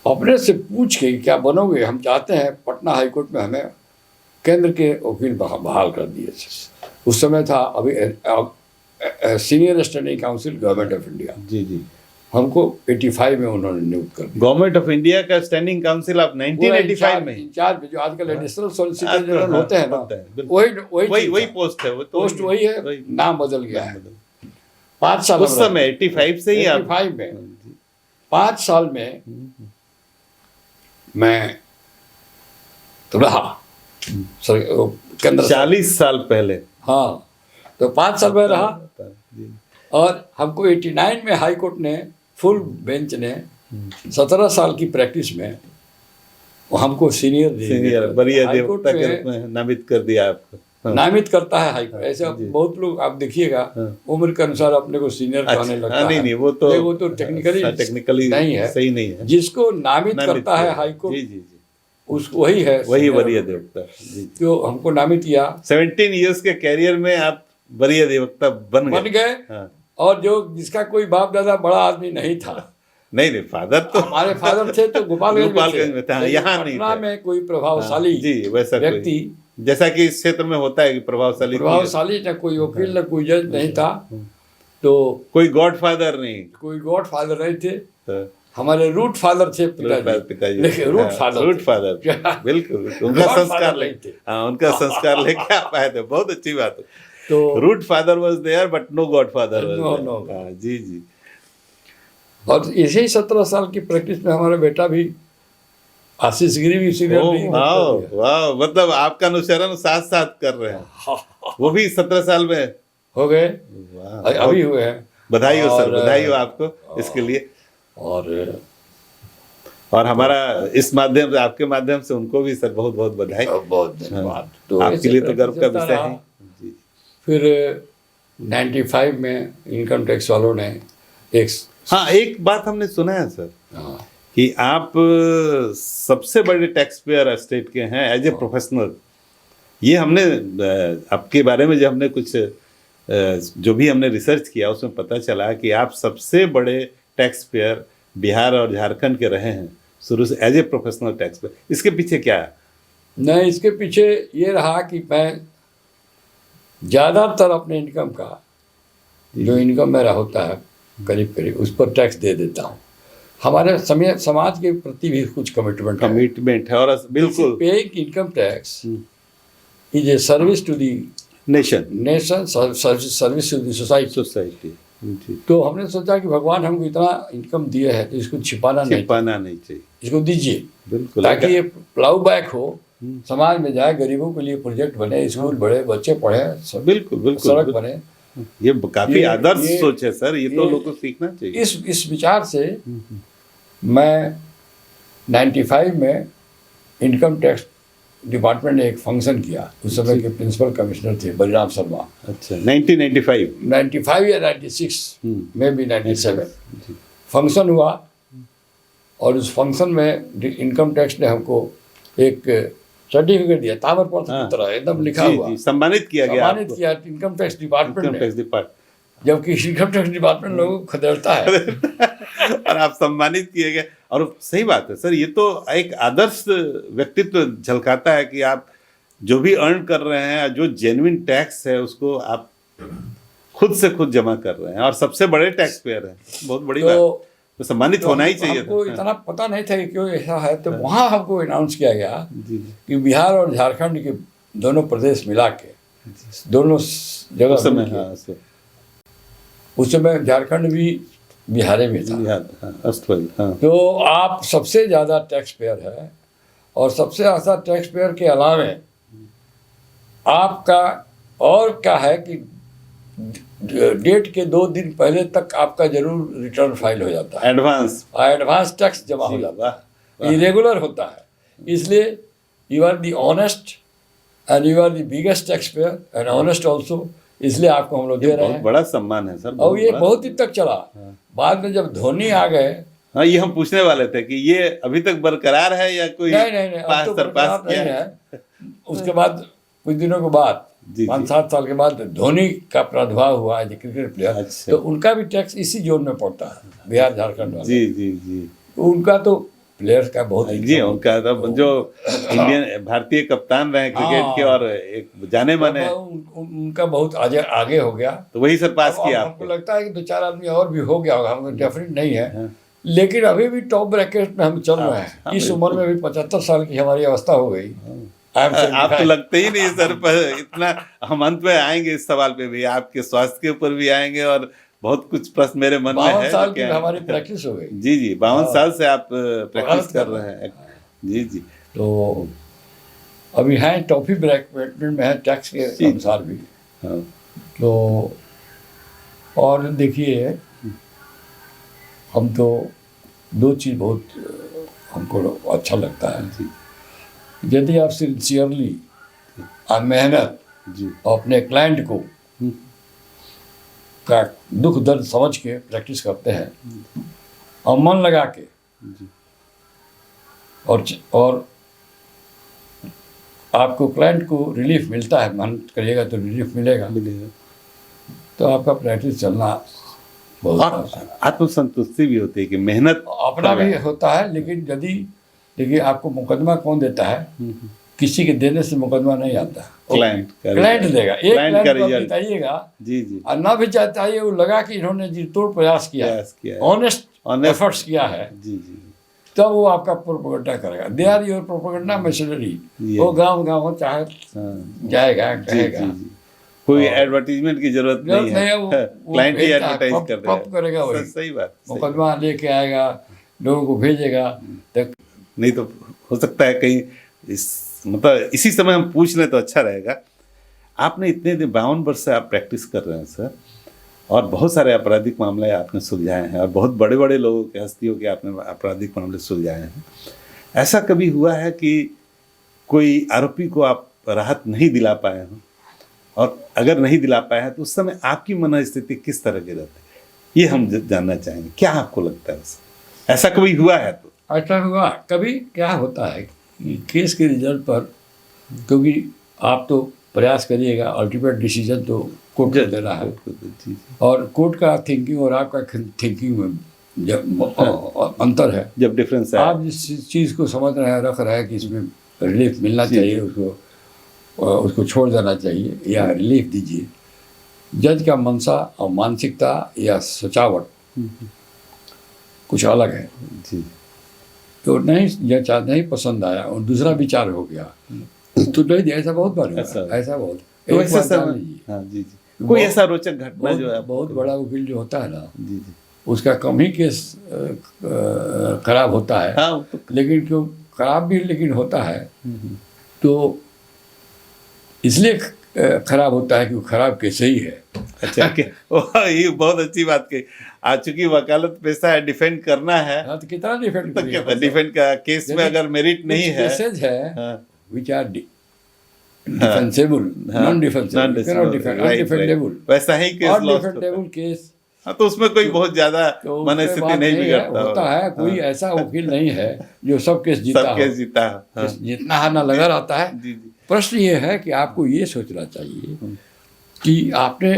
अपने से पूछ के क्या बनोगे, हम चाहते हैं पटना हाई कोर्ट में हमें केंद्र के वकील बहाल कर दिए। उस समय था अभी senior standing council government of India, जी जी। हमको 85 में उन्होंने नियुक्त कर दिया। गवर्नमेंट ऑफ इंडिया का स्टैंडिंग काउंसिल आप 1985 में, इंचार्ज जो आजकल एडिशनल सॉलिसिटर जनरल होते हैं ना, वही वही वही पोस्ट है, वो तो पोस्ट वही है, वही। नाम बदल गया है। 5 साल उस समय 85 से ही आप 85 में 5 साल में मैं तो रहा केंद्र 40 साल पहले। हाँ, तो 5 साल में रहा, जी। और हमको 89 में हाई कोर्ट ने फुल बेंच ने 17 साल की प्रैक्टिस में हमको सीनियर बरिया हाई कोर्ट देवता के रूप में नामित कर दिया आपको। हाँ। नामित करता है हाई कोर्ट। ऐसे जी। बहुत लोग आप देखिएगा हाँ। उम्र के अनुसार अपने को सीनियर अच्छा, कहने लगता हाँ, नहीं है। नहीं, वो तो टेक्निकली नहीं है, सही नहीं है। जिसको नामित करता है हाई कोर्ट, जी जी जी, उसको वही है, वही वरीय देवता। जी। तो हमको नामित किया, 17 इयर्स के कैरियर में आप वरीय देवता बन गए। हाँ। और जो जिसका कोई बाप दादा बड़ा आदमी नहीं था, नहीं फादर तो हमारे फादर थे तो गोपालगंज में थे, यहाँ नहीं पटना थे। में कोई प्रभावशाली जी वैसा व्यक्ति, जैसा कि इस क्षेत्र में होता है कि प्रभावशाली न कोई वकील न कोई जज नहीं था, तो कोई गॉडफादर नहीं, कोई गॉड फादर नहीं थे। तो हमारे रूट फादर थे पिताजी, लेकिन रूट फादर बिल्कुल उनका संस्कार लेके, हाँ उनका संस्कार लेके आप आए थे, बहुत अच्छी बात है। तो root father was there but no गॉड फादर नो। जी जी। और इसे ही 17 साल की प्रैक्टिस में हमारा बेटा भी आशीष गिरी भी सीनियर नहीं वाह, मतलब आपका अनुसरण साथ साथ कर रहे हैं, वो भी 17 साल में हो गए, अभी हुए हैं। बधाई हो सर, बधाई हो आपको इसके लिए। और हमारा इस माध्यम से, आपके माध्यम से उनको भी सर बहुत बहुत बधाई, बहुत धन्यवाद। तो आपके लिए तो गर्व का विषय है जी। फिर 95 में इनकम टैक्स वालों ने हाँ एक बात हमने सुना है सर कि आप सबसे बड़े टैक्स पेयर स्टेट के हैं एज ए प्रोफेशनल। ये हमने आपके बारे में जब हमने कुछ जो भी हमने रिसर्च किया उसमें पता चला कि आप सबसे बड़े टैक्स पेयर बिहार और झारखंड के रहे हैं शुरू से as a professional tax payer. इसके पीछे क्या है? नहीं, इसके पीछे ये रहा कि मैं ज़्यादातर अपने इनकम का जो इनकम मेरा होता है करीब करीब उस पर टैक्स दे देता हूँ। हमारे समाज के प्रति भी कुछ कमिटमेंट है और बिल्कुल paying income tax is a service to the nation service to the society. तो हमने सोचा कि भगवान हमको इतना इनकम दिए है तो इसको छिपाना नहीं चाहिए, इसको दीजिए बिल्कुल, ताकि ये प्लाउ बैक हो, समाज में जाए, गरीबों के लिए प्रोजेक्ट बने, स्कूल बढ़े, बच्चे पढ़े, बिल्कुल सड़क बने। ये काफी आदर्श सोच है सर, ये तो लोगों को सीखना चाहिए। इस विचार से मैं 95 में इनकम टैक्स डिपार्टमेंट ने एक फंक्शन किया। उस समय के प्रिंसिपल कमिश्नर थे बलिराम शर्मा। अच्छा, 1995 या 96 में भी 97 फंक्शन हुआ, और उस फंक्शन में इनकम टैक्स ने हमको एक सर्टिफिकेट दिया, ताम्रपत्र की तरह एकदम लिखा हुआ, सम्मानित किया इनकम टैक्स डिपार्टमेंट, जबकि इनकम टैक्स डिपार्टमेंट लोगों को खदेड़ता है और आप सम्मानित किए गए। और सही बात है सर, ये तो एक आदर्श व्यक्तित्व झलकाता है कि आप जो भी अर्न कर रहे हैं, जो जेन्युइन टैक्स है उसको आप खुद से खुद जमा कर रहे हैं और सबसे बड़े टैक्स पेयर हैं। बहुत बड़ी बात, तो सम्मानित होना ही चाहिए हमको था। इतना पता नहीं था कि क्यों ऐसा है, तो वहाँ हमको अनाउंस किया गया जी जी। कि बिहार और झारखंड के दोनों प्रदेश मिला के, दोनों जगह उस समय मिल के, हाँ, उस समय झारखंड भी बिहार में था। याद हाँ, अस्तफल हाँ। तो आप सबसे ज़्यादा टैक्स पेयर है, और सबसे ज़्यादा टैक्स पेयर के अलावे आपका और क्या है कि डेट के 2 दिन पहले तक आपका जरूर रिटर्न फाइल हो जाता है, एडवांस एडवांस टैक्स जमा हो जाता है, इरेगुलर होता है। इसलिए you are the honest and you are the biggest tax payer and honest also, इसलिए आपको हम लोग दे रहे बहुत हैं। बड़ा सम्मान है सर। और ये बड़ा। बहुत दिन तक चला। बाद में जब धोनी आ गए, हाँ, ये हम पूछने वाले थे कि ये अभी तक बरकरार है या कोई नहीं अब पास तो सरपास बरकरार किया नहीं है। उसके बाद कुछ दिनों के बाद, जी, 5-7 साल के बाद धोनी का प्रादुर्भाव हुआ एज ए क्रिकेट प्लेयर, अच्छा। तो उनका भी टैक्स इसी जोन में पड़ता है, बिहार झारखंड वाले। जी जी जी उनका तो प्लेयर्स का बहुत जी। उनका तो जो इंडियन भारतीय कप्तान रहे क्रिकेट के और एक जाने माने, उनका बहुत आगे हो गया। तो वही सरपास अब किया हमको आपको। लगता है कि 2-4 आदमी और भी हो गया होगा, हमको डेफिनेट नहीं है, हाँ। लेकिन अभी भी टॉप ब्रैकेट में हम चल रहे हैं। हाँ, इस उम्र में भी 75 साल की हमारी अवस्था हो गई। आप तो लगते ही नहीं सर, पर इतना हम अंत में आएंगे इस सवाल पे भी, आपके स्वास्थ्य के ऊपर भी आएंगे और बहुत कुछ प्रश्न मेरे मन में 52 है। साल जो की क्या है। हमारी प्रैक्टिस हो गई। जी जी, 52 साल से आप प्रैक्टिस कर हाँ। रहे हैं। जी जी। तो अभी हैं टॉफी ब्रैकेट में है टैक्स के अनुसार भी। हाँ तो और देखिए, हम तो 2 चीज़ बहुत हमको अच्छा लगता है। जी यदि आप सिंसियरली मेहनत जी। अपने क्लाइंट को का दुख दर्द समझ के प्रैक्टिस करते हैं और मन लगा के, जी। और आपको क्लाइंट को रिलीफ मिलता है, मेहनत करिएगा तो रिलीफ मिलेगा, मिलेगा। तो आपका प्रैक्टिस चलना बहुत और आसान है। आत्मसंतुष्टि भी होती है कि मेहनत अपना भी होता है, लेकिन यदि देखिए आपको मुकदमा कौन देता है, किसी के देने से मुकदमा नहीं आता, क्लाइंट क्लाइंट देगा। एक क्लाइंट का क्लाइंट को रिजल्ट। बताइएगा जी जी। और ना भी चाहिए, वो लगा कि इन्होंने जी तोड़ प्रयास किया है, प्रयास किया है। ऑनेस्ट Honest- एफर्ट्स किया है, जी जी। तब वो आपका प्रोपेगेंडा करेगा। They are your propaganda machinery. ये। वो गाँव चाहे हाँ। जाएगा, जी कहेगा, जी जी। कोई और- एडवर्टीजमेंट की जरूरत नहीं है, वो क्लाइंट ही भेजता है, एडवर्टाइज पंप- कर देगा। पंप करेगा वही। सही बात। सही। मुकदमा लेके आएगा, लोगों को भेजेगा, तो नहीं तो हो सकता है कहीं मतलब इसी समय हम पूछ लें तो अच्छा रहेगा। आपने इतने दिन 52 वर्ष से आप प्रैक्टिस कर रहे हैं सर, और बहुत सारे आपराधिक मामले आपने सुलझाए हैं और बहुत बड़े बड़े लोगों के, हस्तियों के आपने आपराधिक मामले सुलझाए हैं। ऐसा कभी हुआ है कि कोई आरोपी को आप राहत नहीं दिला पाए हों, और अगर नहीं दिला पाए हैं तो उस समय आपकी मनोस्थिति किस तरह की रहती है, ये हम जानना चाहेंगे। क्या आपको लगता है ऐसा कभी हुआ है? तो ऐसा हुआ कभी। क्या होता है कि केस के रिजल्ट पर, क्योंकि आप तो प्रयास करिएगा, अल्टीमेट डिसीजन तो कोर्ट को देना है, जी, और कोर्ट का थिंकिंग और आपका थिंकिंग में जब अंतर है, जब डिफरेंस है। आप जिस चीज़ को समझ रहे हैं, रख रहे हैं कि इसमें रिलीफ मिलना चाहिए, उसको छोड़ देना चाहिए या रिलीफ दीजिए। जज का मंशा और मानसिकता या सजावट कुछ अलग है। जी। तो नहीं पसंद आया और दूसरा विचार हो गया, तो नहीं, ऐसा बहुत बार हुआ, ऐसा बहुत। तो एक ऐसे बात जान समय लीजिए, हाँ जी जी, कोई ऐसा रोचक घटना जो है बहुत बड़ा वकील जो होता है ना, जी जी, उसका कम ही केस खराब होता है। हाँ तो लेकिन क्यों खराब भी लेकिन होता है, तो इसलिए खराब होता है कि वो खराब केस ही है। अच्छा ये बहुत अच्छी बात कही। आज चूंकि वकालत पेशा है, डिफेंड करना है, हाँ, तो कितना डिफेंड तो डिफेंड का केस में अगर मेरिट नहीं है, केसेज है हाँ, which are defensible, non-defensible, you cannot defend, undefendable, वैसा ही केस लॉस्ट होता है। undefendable केस, हाँ, तो उसमें कोई बहुत ज्यादा तो उसमें मनस्थिति बात नहीं है, बिगड़ता होता है। कोई ऐसा वकील नहीं है जो सब केस जीता सब हो। केस जीता है। हाँ, जितना हारना लगा रहता है। जी जी, प्रश्न ये है कि आपको ये सोचना चाहिए कि आपने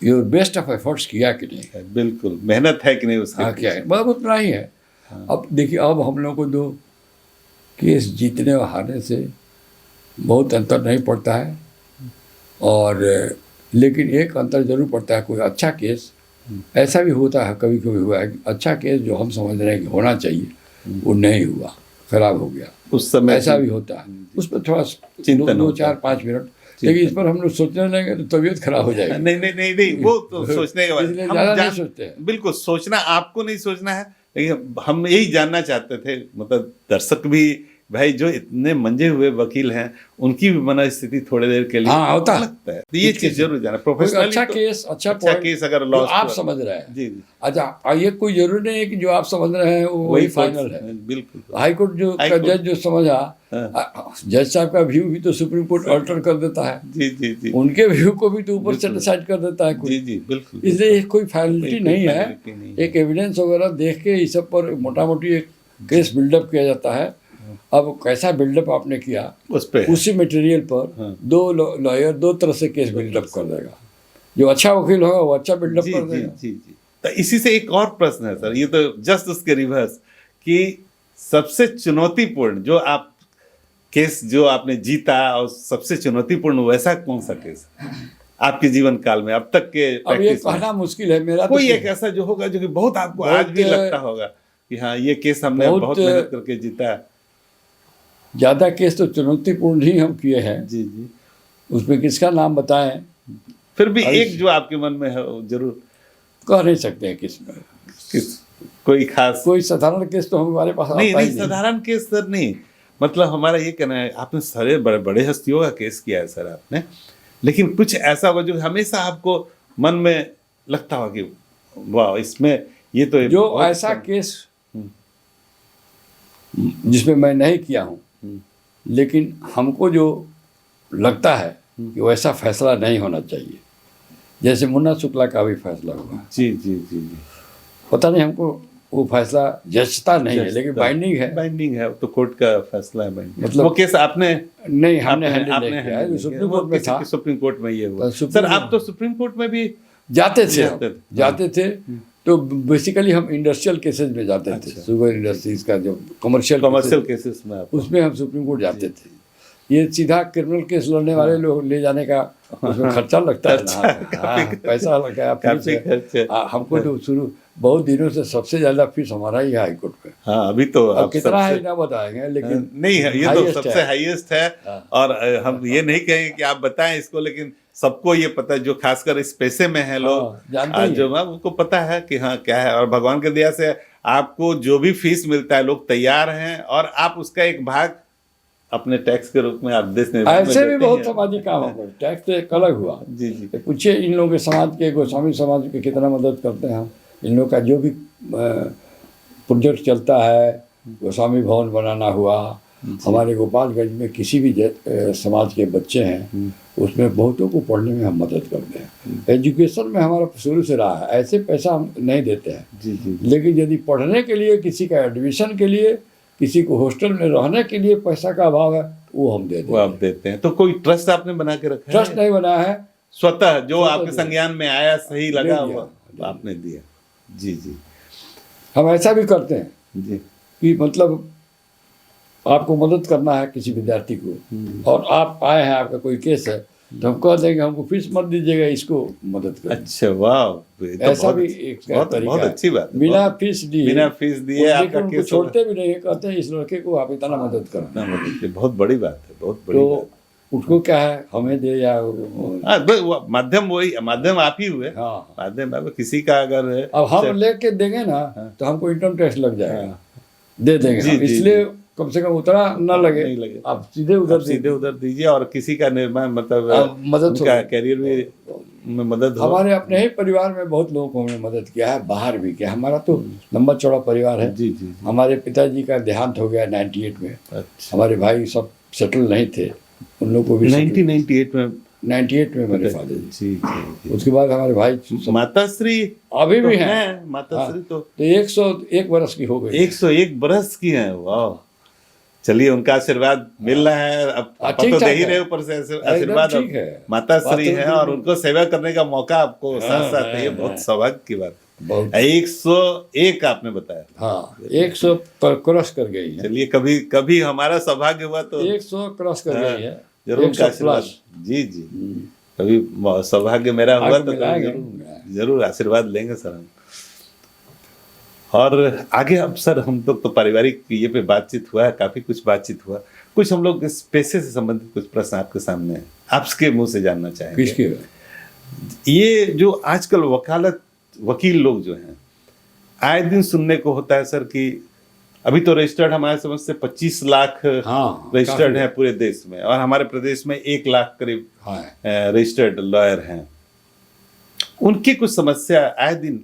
योर बेस्ट ऑफ एफर्ट्स किया कि नहीं। बिल्कुल मेहनत है कि नहीं उसके हाँ, क्या है, बस उतना ही है। अब देखिए, अब हम लोग को 2 केस जीतने और हारने से बहुत अंतर नहीं पड़ता है, और लेकिन एक अंतर जरूर पड़ता है, कोई अच्छा केस ऐसा भी होता है, कभी कभी हुआ है कि अच्छा केस जो हम समझ रहे हैं कि होना चाहिए वो नहीं हुआ, खराब हो गया, उस समय ऐसा भी होता है। उसमें थोड़ा चिंतन दो होता है। 4-5 मिनट, लेकिन इस पर हम लोग सोचने लगेंगे तो तबीयत खराब हो जाएगी। नहीं नहीं नहीं नहीं, वो तो सोचने के बाद इसलिए हम ज़्यादा नहीं जान- सोचते हैं। बिल्कुल, सोचना आपको नहीं सोचना है, लेकिन हम यही जानना चाहते थे, मतलब दर्शक भी, भाई जो इतने मंजे हुए वकील हैं उनकी भी मनस्थिति थोड़ी देर के लिए हाँ, होता है। लगता है, तो ये कुछ चीज केस- जरूर जाना कोई प्रोफेशनली। अच्छा केस, अच्छा point केस अगर जो लॉस आप समझ रहे हैं, जी जी अच्छा, ये कोई जरूरी नहीं है कि जो आप समझ रहे हैं वो वही फाइनल है। बिल्कुल। हाई कोर्ट जो हाई का कोर्ट- जज जो समझा, हाँ। जज साहब का व्यू भी तो सुप्रीम कोर्ट अल्टर कर देता है, जी जी जी उनके व्यू को भी तो ऊपर से बिल्कुल। डिसाइड कर देता है जी कोई। जी बिल्कुल। इसलिए ये कोई फाइनलिटी कोई नहीं है। finality नहीं है। एक एविडेंस वगैरह देख के इस सब पर मोटा मोटी एक केस बिल्डअप किया जाता है। अब कैसा बिल्डअप आपने किया, उस पे उसी मटेरियल पर हाँ। दो लॉयर दो तरह से केस बिल्डअप कर देगा। जो अच्छा वकील होगा वो अच्छा बिल्डअप जी कर जी देगा। जी जी। तो इसी से एक और प्रश्न है सर, ये तो जस्ट उसके रिवर्स, कि सबसे चुनौतीपूर्ण जो आप केस जो आपने जीता और सबसे चुनौतीपूर्ण वैसा कौन सा केस आपके जीवन काल में अब तक के अब ये practice में? कहना मुश्किल है मेरा। कोई तो एक ऐसा जो होगा जो कि बहुत आपको बहुत- आज भी लगता होगा कि हाँ ये केस हमने बहुत- बहुत मेहनत करके जीता है। ज्यादा केस तो चुनौतीपूर्ण ही हम किए हैं, जी जी। उसमें किसका नाम बताएं फिर भी अरे- एक जो आपके मन में है वो जरूर, कह नहीं सकते हैं किस में। किस कोई खास कोई साधारण केस तो हमारे पास नहीं आता ही नहीं, साधारण केस सर नहीं, मतलब हमारा ये कहना है आपने सारे बड़े बड़े हस्तियों का केस किया है सर आपने, लेकिन कुछ ऐसा होगा जो हमेशा आपको मन में लगता होगा कि वाह इसमें ये तो जो बहुत ऐसा कम- केस जिसमें मैं नहीं किया हूँ, हम्म। लेकिन हमको जो लगता है कि वैसा फैसला नहीं होना चाहिए, जैसे मुन्ना शुक्ला का भी फैसला हुआ। जी जी जी जी। पता नहीं हमको वो फैसला जचता नहीं है, लेकिन जचता- बाइंडिंग है। बाइंडिंग है, तो कोर्ट का फैसला है बाइंडिंग। मतलब- वो केस आपने नहीं, हमने हैंडल आपने नहीं किया handle है, नहीं सुप्रीम किया। कोर्ट वो में किसी था। के सुप्रीम कोर्ट में ये हुआ तो सुप्रीम सर, आप कोर्ट- तो सुप्रीम कोर्ट में भी जाते थे, जाते थे। जाते थे। तो बेसिकली हम इंडस्ट्रियल केसेस में जाते थे, अच्छा। शुगर इंडस्ट्रीज का जो कमर्शियल कमर्शियल केसेस में आप उसमें हम सुप्रीम कोर्ट जाते थे। ये सीधा क्रिमिनल केस लड़ने वाले लोग ले जाने का उसमें खर्चा लगता है ना। हाँ, पैसा लगा काफी खर्च है। हमको तो शुरू बहुत दिनों से सबसे ज्यादा फीस हमारा ही है हाई कोर्ट में। हाँ अभी तो अब आप कितना है सबसे ना बताएंगे, लेकिन नहीं है, ये तो highest सबसे है। हाईएस्ट है। हाँ। और हम ये नहीं कहेंगे कि आप बताएं इसको, लेकिन सबको ये पता है जो खासकर इस पेशे में है लोग, हाँ, जानते ही जो है उनको पता है कि हाँ क्या है। और भगवान की दया से आपको जो भी फीस मिलता है लोग तैयार हैं, और आप उसका एक भाग अपने टैक्स के रूप में आप देश में ऐसे भी देते बहुत हैं। सामाजिक काम है। टैक्स तो एक अलग हुआ। जी जी तो पूछिए इन लोगों के समाज के, गोस्वामी समाज के कितना मदद करते हैं हम। इन लोगों का जो भी प्रोजेक्ट चलता है, गोस्वामी भवन बनाना हुआ, हमारे गोपालगंज में किसी भी समाज के बच्चे हैं उसमें बहुतों को पढ़ने में हम मदद करते हैं। एजुकेशन में हमारा शुरू से रहा है, ऐसे पैसा हम नहीं देते हैं। जी जी लेकिन यदि पढ़ने के लिए, किसी का एडमिशन के लिए, किसी को हॉस्टल में रहने के लिए पैसा का अभाव है, वो हम दे वो आप देते हैं। देते हैं। तो कोई ट्रस्ट आपने बना के रखा ट्रस्ट है? नहीं बना है, स्वतः जो स्वतः आपके दिया। संज्ञान में आया, सही लगा दे दिया, हुआ तो आपने दिया। जी जी हम ऐसा भी करते हैं जी कि मतलब आपको मदद करना है किसी विद्यार्थी को, और आप आए हैं, आपका कोई केस है, तो हम कह देंगे हमको फीस मत दीजिएगा, इसको मदद करें। अच्छा वाह, ये तो ऐसा बहुत भी अच्छी- एक बहुत तरीका बहुत है। अच्छी बात है। बिना बहुत- फीस दिए, बिना फीस दिए लेकिन आपका उनको केस छोड़ते भी नहीं, कहते हैं इस लड़के को आप इतना मदद करें। होगा। मतलब ये बहुत बड़ी बात है, बहुत बड़ी तो बात। उसको क्या है, हमें दे या हाँ बस वो माध्यम, वही माध्यम आप ही हुए। हाँ। माध्यम आप, किसी का अगर अब हम लेके देंगे ना तो हमको इनकम टैक्स लग जाएगा, दे देंगे जी, हम। जी, इसलिए कम से कम उतना न लगे, नहीं लगे। आप सीधे उधर आप सीधे उधर दीजिए, और किसी का निर्माण मतलब अब मदद उनका हो। कैरियर में मदद हो। हमारे अपने ही परिवार में बहुत लोगों को हमने मदद किया है, बाहर भी किया। हमारा तो लंबा चौड़ा परिवार है। जी जी जी। हमारे पिताजी का देहांत हो गया 98 में। अच्छा, हमारे भाई सब सेटल नहीं थे, उन लोगों को भी 1998 में 98 में मेरे फादर जी। जी जी उसके बाद हमारे भाई जी। माताश्री अभी भी तो हैं। माताश्री तो 101 वर्ष की हो गई। 101 बरस की हैं। वाह, चलिए उनका आशीर्वाद मिल रहा है। अब आप ठीक तो दे ठाक ही है। रहे ऊपर से आशीर्वाद। ठीक है। माताश्री बात है तो और उनको सेवा करने का मौका आपको साथ साथ है, ये हाँ, बहुत सौभाग्य की बात है। बहुत 101 आपने बताया। हाँ, 100 पर क्रॉस कर गई है। चलिए कभी कभी हमारा सौभाग्य हुआ तो 100 क्रॉस कर गई है। जरूर 100 का आशीर्वाद। प्लस। जी जी। कभी सौभाग्य मेरा हुआ आगे तो मिलाएंगे। जरूर आशीर्वाद लेंगे सर हम। और आगे अब सर हम लोग तो पारिवारिक ये पे बातचीत हुआ है, काफी कुछ बातचीत हुआ, कुछ हम लोग इस पेशे से संबंधित कुछ प्रश्न आपके सामने है, आपके मुंह से जानना चाहेंगे। किसके? ये जो आजकल वकील लोग जो हैं, आए दिन सुनने को होता है सर कि अभी तो रजिस्टर्ड हमारे समझ से 25 लाख हाँ, रजिस्टर्ड काफी। हैं पूरे देश में, और हमारे प्रदेश में 1 लाख करीब हाँ, रजिस्टर्ड लॉयर हैं। उनकी कुछ समस्या आए दिन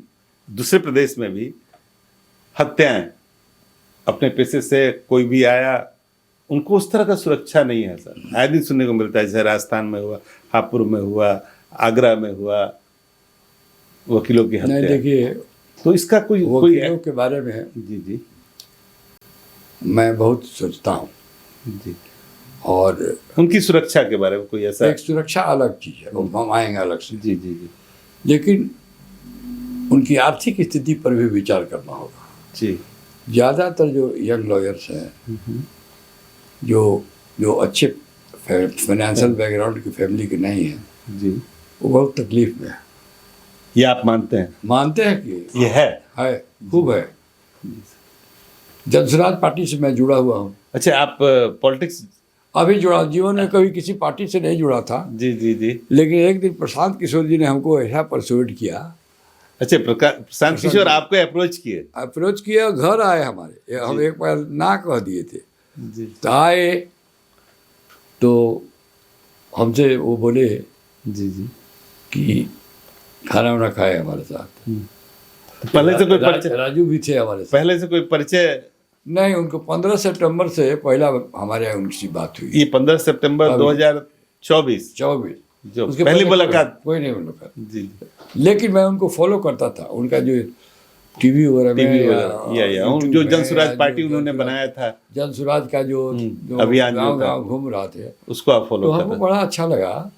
दूसरे प्रदेश में भी, हत्याएं, अपने पेशे से कोई भी आया, उनको उस तरह का सुरक्षा नहीं है सर, आए दिन सुनने को मिलता है। जैसे राजस्थान में हुआ, हापुड़ में हुआ, आगरा में हुआ, वकीलों की नहीं हत्या। देखिए, तो इसका कोई वकीलों के बारे में जी जी मैं बहुत सोचता हूँ, जी, और उनकी सुरक्षा के बारे में कोई ऐसा? एक सुरक्षा अलग चीज़ है, वो हम आएंगे अलग से, जी जी जी लेकिन उनकी आर्थिक स्थिति पर भी विचार करना होगा। जी ज़्यादातर जो यंग लॉयर्स हैं, जो अच्छे फाइनेंशियल बैकग्राउंड की फैमिली के नहीं हैं, जी, वो बहुत तकलीफ में है। ये आप मानते हैं? मानते हैं कि ये है खूब है। जनसुराज पार्टी से मैं जुड़ा हुआ हूँ, अच्छा, आप पॉलिटिक्स? अभी जुड़ा, जीवन में कभी किसी पार्टी से नहीं जुड़ा था, जी जी जी। लेकिन एक दिन प्रशांत किशोर जी ने हमको ऐसा परसुएड किया, अच्छा, प्रशांत किशोर आपको अप्रोच किए? अप्रोच किया, घर आए हमारे, हम एक बार ना कह दिए थे, जी तो आए तो हमसे वो बोले जी जी। कि खाना वाना खाए हमारे साथ। पहले से कोई परिचय? राजू भी थे हमारे साथ। पहले से कोई परिचय नहीं, उनको 15 सितंबर से पहला हमारे यहाँ उनकी बात हुई। ये 15 सितंबर 2024 24 जो उसके पहली पहले मुलाकात? कोई नहीं मुलाकात। जी, लेकिन मैं उनको फॉलो करता था, उनका जो टीवी वगैरह में या YouTube जो में, जनसुराज या पार्टी जो उन्होंने जनसुराज- बनाया था, जनसुराज का जो अभियान जो गाँव था, गाँव घूम रहा थे, उसको आप तो फॉलो कर हमको रहे बड़ा अच्छा लगा।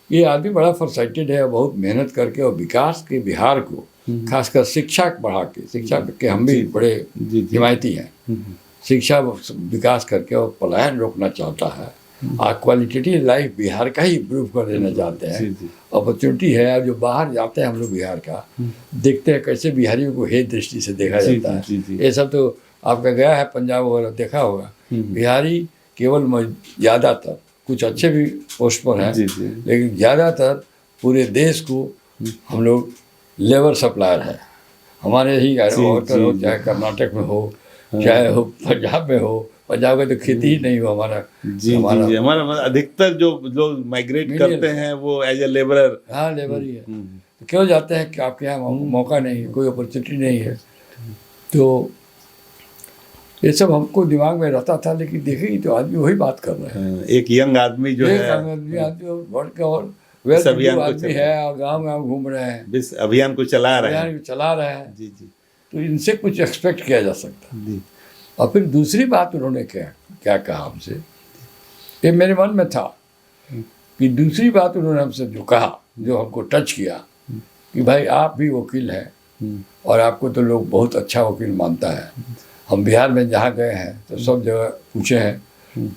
ये आदमी बड़ा फॉरसाइटेड है, बहुत मेहनत करके, और विकास के बिहार को खासकर शिक्षा बढ़ा के, शिक्षा के हम भी बड़े जी, जी। हिमायती हैं, शिक्षा विकास करके और पलायन रोकना चाहता है, और क्वालिटेटिव लाइफ बिहार का ही इम्प्रूव कर देना चाहते जी, हैं। जी। अपॉर्चुनिटी है, जो बाहर जाते हैं हम लोग बिहार का, देखते हैं कैसे बिहारियों को हेय दृष्टि से देखा जी, जाता जी, जी, है। ये सब तो आपका गया है पंजाब वगैरह, देखा होगा, बिहारी केवल ज़्यादातर, कुछ अच्छे भी पोस्ट पर हैं, जी, जी। लेकिन ज़्यादातर पूरे देश को हम लोग लेबर सप्लायर है। हमारे ही वर्कर हो, चाहे कर्नाटक में हो, चाहे हो पंजाब में हो, पंजाब का तो खेती ही नहीं हो हमारा। जी जी जी। हमारा अधिकतर जो लोग माइग्रेट करते हैं वो एज ए लेबरर। हाँ, लेबर ही है। तो क्यों जाते हैं कि आपके यहाँ मौका नहीं है, कोई अपॉर्चुनिटी नहीं है। तो ये सब हमको दिमाग में रहता था, लेकिन देखेंगे तो आदमी वही बात कर रहे हैं। एक यंग आदमी जो है, आदमी बढ़ के और वेल टू डू आदमी है, और गाँव गाँव घूम रहे हैं, इस अभियान को चला रहे हैं। अभियान चला रहे हैं। जी जी तो इनसे कुछ एक्सपेक्ट किया जा सकता है। जी। और फिर दूसरी बात उन्होंने क्या कहा हमसे, ये मेरे मन में था कि दूसरी बात उन्होंने हमसे जो कहा, जो हमको टच किया, कि भाई आप भी वकील हैं और आपको तो लोग बहुत अच्छा वकील मानता है। हम बिहार में जहाँ गए हैं तो सब जगह पूछे हैं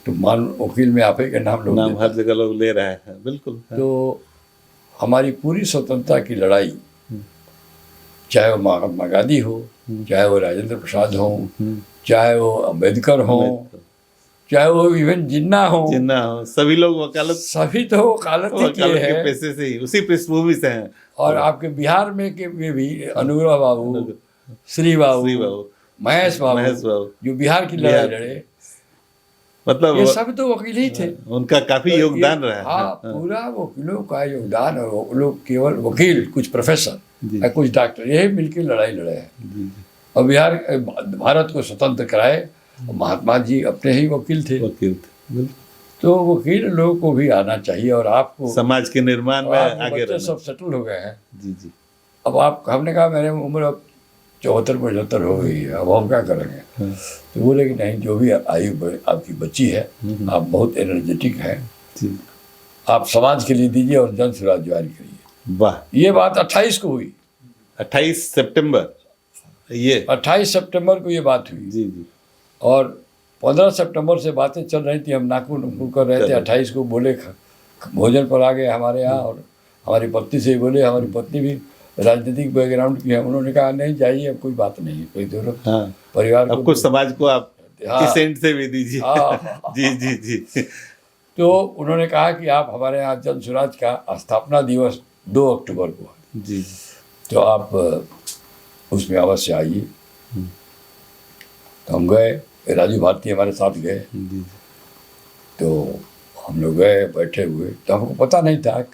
तो मान वकील में आप ही का नाम लोग नाम लेते हर जगह लोग ले रहे हैं, बिल्कुल। हैं। तो हमारी पूरी स्वतंत्रता की लड़ाई, चाहे वो महात्मा गांधी हो, चाहे वो राजेंद्र प्रसाद हो, चाहे वो अम्बेडकर हो, चाहे वो इवन जिन्ना हो, सभी लोग वकालत, सभी तो वकालत ही किए के हैं। पेशे से ही, उसी पृष्ठभूमि से हैं। और आपके बिहार में के भी अनुग्रह बाबू, श्री बाबू, महेश बाबू, जो बिहार की लड़ाई लड़े, मतलब ये सब तो वकील ही थे। उनका काफी तो योगदान रहा है। हाँ, पूरा वकीलों का योगदान, और वो लोग केवल वकील, कुछ प्रोफेसर या कुछ डॉक्टर, यही मिलकर लड़ाई लड़े हैं और बिहार भारत को स्वतंत्र कराए। महात्मा जी अपने ही वकील थे। तो वकील लोगों को भी आना चाहिए, और आपको समाज के निर्माण में आगे रहना। सब सेटल हो गए हैं। जी जी। अब आप, हमने कहा मेरे उम्र अब 74-75 हो गई है, अब हम क्या करेंगे? तो बोले कि नहीं, जो भी आयु आपकी बच्ची है, आप बहुत एनर्जेटिक हैं, आप समाज के लिए दीजिए और जन सुराज जारी करिए। वाह, ये बात 28 को हुई, 28 सितंबर, ये 28 सितंबर को ये बात हुई। जी जी। और 15 सितंबर से बातें चल रही थी, हम नाखून कर रहे थे। 28 को बोले भोजन पर आ गए हमारे यहाँ, और हमारी पत्नी से ही बोले, हमारी पत्नी भी राजनीतिक बैकग्राउंड की है, उन्होंने कहा नहीं जाइए, अब कोई बात नहीं है, कोई जरूरत हाँ परिवार अब कुछ समाज को आप हाँ। इस एंड से भी दीजिए। हाँ। जी जी जी। तो उन्होंने कहा कि आप हमारे यहाँ जन स्वराज का स्थापना दिवस 2 अक्टूबर को है, जी तो आप उसमें अवश्य आइए। तो हम गए, राजू भारती हमारे साथ गए, जी तो हम लोग गए, बैठे हुए, तो हमको पता नहीं था,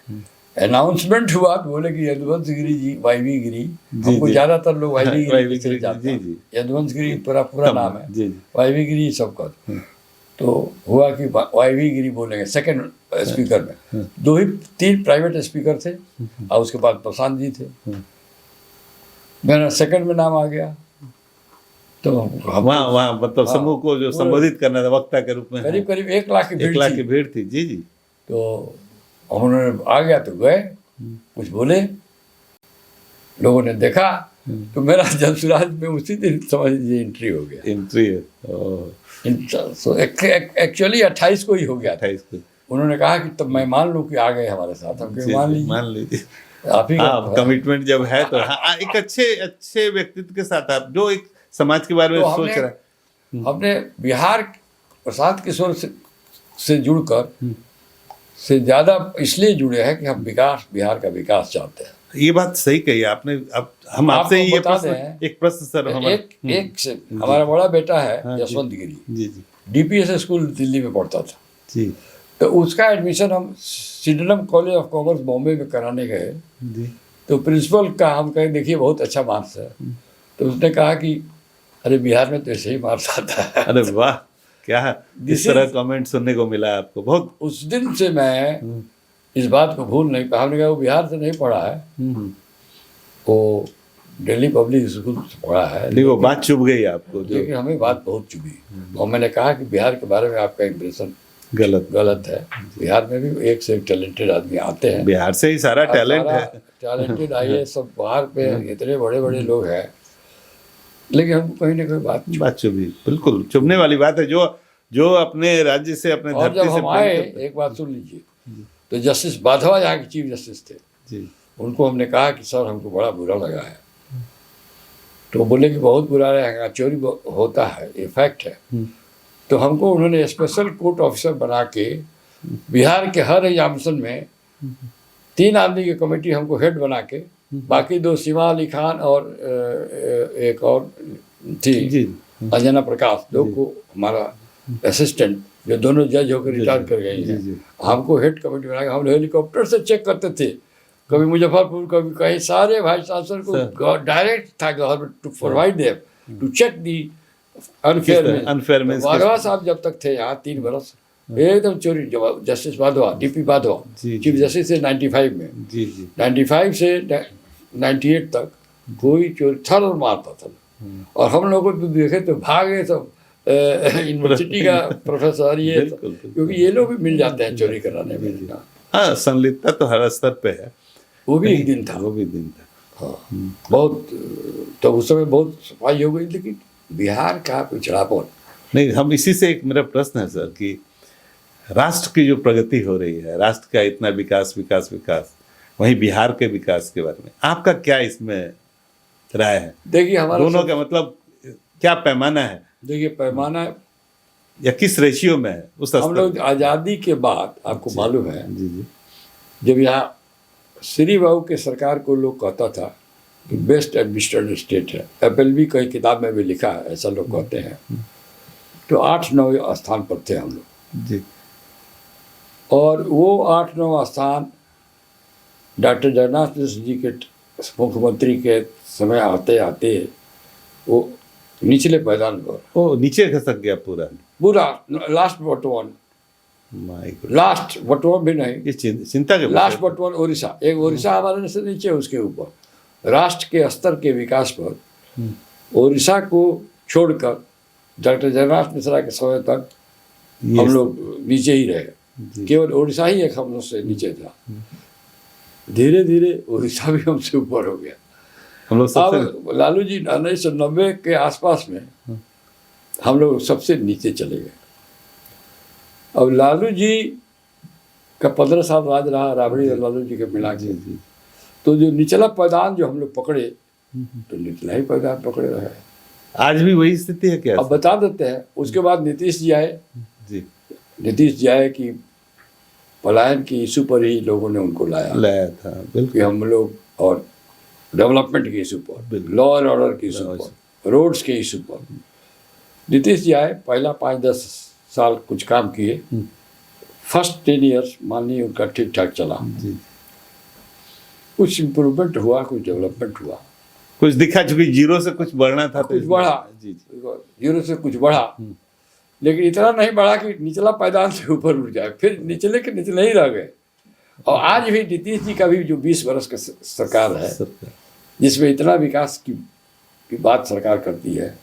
अनाउंसमेंट हुआ तो बोले कि यदुवंश गिरी जी, वाईवी गिरी, हमको जी। ज़्यादातर लोग वाईवी वाईवी गिरी से गिरी, जानते हैं। जी, जी। यदुवंश गिरी पूरा नाम है, जी जी। वाईवी गिरी सबका। तो हुआ कि वाईवी गिरी बोलेंगे सेकंड स्पीकर में, 3 प्राइवेट स्पीकर थे, और उसके बाद प्रशांत जी थे, मेरा सेकंड में नाम आ गया। तो वहाँ मतलब हाँ, समूह को जो संबोधित करना था वक्ता के रूप में, करीब करीब 1 लाख की 1 भीड़ लाख थी। की भीड़ थी। जी जी। तो उन्होंने आ गया तो गए, कुछ बोले, लोगों ने देखा, तो मेरा जनसुराज में उसी दिन समझ लीजिए एंट्री हो गया। एंट्री है। ओह, सो एक्चुअली 28 को ही हो गया था। 28 को। उन्होंने कहा कि तब मैं मान लूँ कि आ गए हमारे साथ, हम जी, कहे मान जी, लीजिए, मान लीजिए। आप ही का हाँ कमिटमेंट जब है तो हाँ, एक अच्छे व्यक्तित्व के साथ आप जो एक समाज के बारे में तो सोच रहा है। हमने बिहार प्रसाद किशोर से जुड़कर से ज़्यादा इसलिए जुड़े हैं कि हम बिहार का विकास चाहते हैं। ये बात सही कही आपने। अब हम आपको आपसे ये बता प्रश्न, दें, एक प्रश्न सर हमारा। एक से हमारा बड़ा बेटा है हाँ, जी। यशवंत गिरी, जी जी डीपीएस स्कूल दिल्ली में पढ़ता था, जी तो उसका एडमिशन हम सिडनम कॉलेज ऑफ कॉमर्स बॉम्बे में कराने गए। जी। तो प्रिंसिपल का हम कहें देखिए बहुत अच्छा मार्क्स है, तो उसने कहा कि अरे बिहार में तो ऐसे ही मार्क्स आता है। अरे वाह, क्या इस This तरह is- कमेंट सुनने को मिला आपको बहुत। उस दिन से मैं इस बात को भूल नहीं पाया। हमने कहा वो बिहार से नहीं पढ़ा है, वो दिल्ली पब्लिक स्कूल से पढ़ा है, नहीं वो बात चुभ गई आपको जो लेकिन हमें बात बहुत चुभी। और मैंने कहा कि बिहार के बारे में आपका इम्प्रेशन गलत है। बिहार में भी एक से एक टैलेंटेड आदमी आते हैं, बिहार से ही सारा टैलेंट है। टैलेंटेड आइए सब बाहर पे इतने बड़े बड़े लोग हैं, लेकिन हमको कहीं ना कहीं बात चुभी, बिल्कुल चुभने वाली बात है। जो अपने राज्य से, अपने और धरती जब से हम आए, प्रेम करते- एक बात सुन लीजिए, तो जस्टिस बाधवा यहाँ के चीफ जस्टिस थे, जी उनको हमने कहा कि सर हमको बड़ा बुरा लगा है, तो बोले कि बहुत बुरा रहेगा, चोरी होता है, ये फैक्ट है। तो हमको उन्होंने स्पेशल कोर्ट ऑफिसर बना के बिहार के हर एग्जामिनेशन में 3 आदमी की कमेटी हमको हेड बना के, बाकी 2 सीमा अली खान और एक और थी जी अंजना प्रकाश, 2 को हमारा असिस्टेंट, जो दोनों जज होकर रिटायर कर गई जी, हैं, जी। हमको हेड कमेटी बना के हम हेलीकॉप्टर से चेक करते थे, कभी मुजफ्फरपुर कभी कहीं, सारे वाइस चांसलर को डायरेक्ट था government to provide them to check the unfairness. Wadhwa साहब जब तक थे यहाँ 3 बरस एकदम चोरी, justice Wadhwa, DP Wadhwa ji, chief justice थे 95 में, जी जी 95 से 98 तक कोई चोरी थर मारता था। और हम लोगों को देखे तो भागे सब यूनिवर्सिटी का प्रोफेसर ये सब, बिल्कुल, बिल्कुल। क्योंकि ये लोग भी मिल जाते हैं चोरी कराने में। हाँ संलिप्तता तो हर स्तर पे है। वो भी एक दिन था, वो भी दिन था। हाँ, बहुत। तो उस समय बहुत सफाई हो गई, लेकिन बिहार का पिछड़ापन। नहीं, हम इसी से एक मेरा प्रश्न है सर कि राष्ट्र की जो प्रगति हो रही है, राष्ट्र का इतना विकास विकास विकास, वहीं बिहार के विकास के बारे में आपका क्या इसमें राय है? देखिए हमारा दोनों का मतलब क्या पैमाना है देखिए पैमाना, या किस रेशियो में है उस हम स्तर लोग आज़ादी के बाद, आपको मालूम है, जी जी जब यहाँ श्री बाबू के सरकार को लोग कहता था कि बेस्ट एडमिनिस्ट्रेटेड स्टेट है, FLB कई किताब में भी लिखा है, ऐसा लोग कहते हैं, तो 8-9 स्थान पर थे हम लोग। जी और वो 8-9 स्थान डॉक्टर जगन्नाथ मिश्र जी के मुख्यमंत्री के समय आते आते वो निचले पैदान पर ओ नीचे खसक गया पूरा। पूरा लास्ट बटवन, माय गॉड, लास्ट बटवन भी नहीं, ये चिंता के लास्ट बटवन ओडिशा, एक ओडिशा हमारे से नीचे, उसके ऊपर राष्ट्र के स्तर के विकास पर ओडिशा को छोड़कर डॉक्टर जगन्नाथ मिश्रा के समय तक हम लोग नीचे ही रहे, केवल ओडिशा ही एक हम लोग से नीचे था। धीरे धीरे ओडिशा भी हमसे ऊपर हो गया। हम लोग सबसे अब लालू जी 1990 के आसपास में हम लोग सबसे नीचे चले गए। अब लालू जी का 15 साल राज रहा राबड़ी और लालू जी के मिला के। तो जो निचला पैदान जो हम लोग पकड़े, तो निचला ही पैदान पकड़े रहे। आज भी वही स्थिति है क्या? अब बता देते हैं। उसके बाद नीतीश जी आए। जी, नीतीश जी आए कि पलायन की इशू पर ही लोगों ने उनको लाया था कि बिल्कुल। हम लोग, और डेवलपमेंट के इशू पर, लॉ एंड ऑर्डर के इशू पर, रोड्स के इशू पर नीतीश जी आए। पहला 5-10 साल कुछ काम किए। फर्स्ट 10 ईयर्स माननीय उनका ठीक ठाक चला। जी, कुछ इम्प्रूवमेंट हुआ, कुछ डेवलपमेंट हुआ, कुछ दिखा, चूंकि जीरो से कुछ बढ़ना था तो कुछ बढ़ा। जी जी, जीरो से कुछ बढ़ा, लेकिन इतना नहीं बढ़ा कि निचला पायदान से ऊपर उठ जाए। फिर निचले के निचले ही रह गए। और आज भी नीतीश जी का भी जो 20 वर्ष का सरकार है, जिसमें इतना विकास की बात सरकार करती है,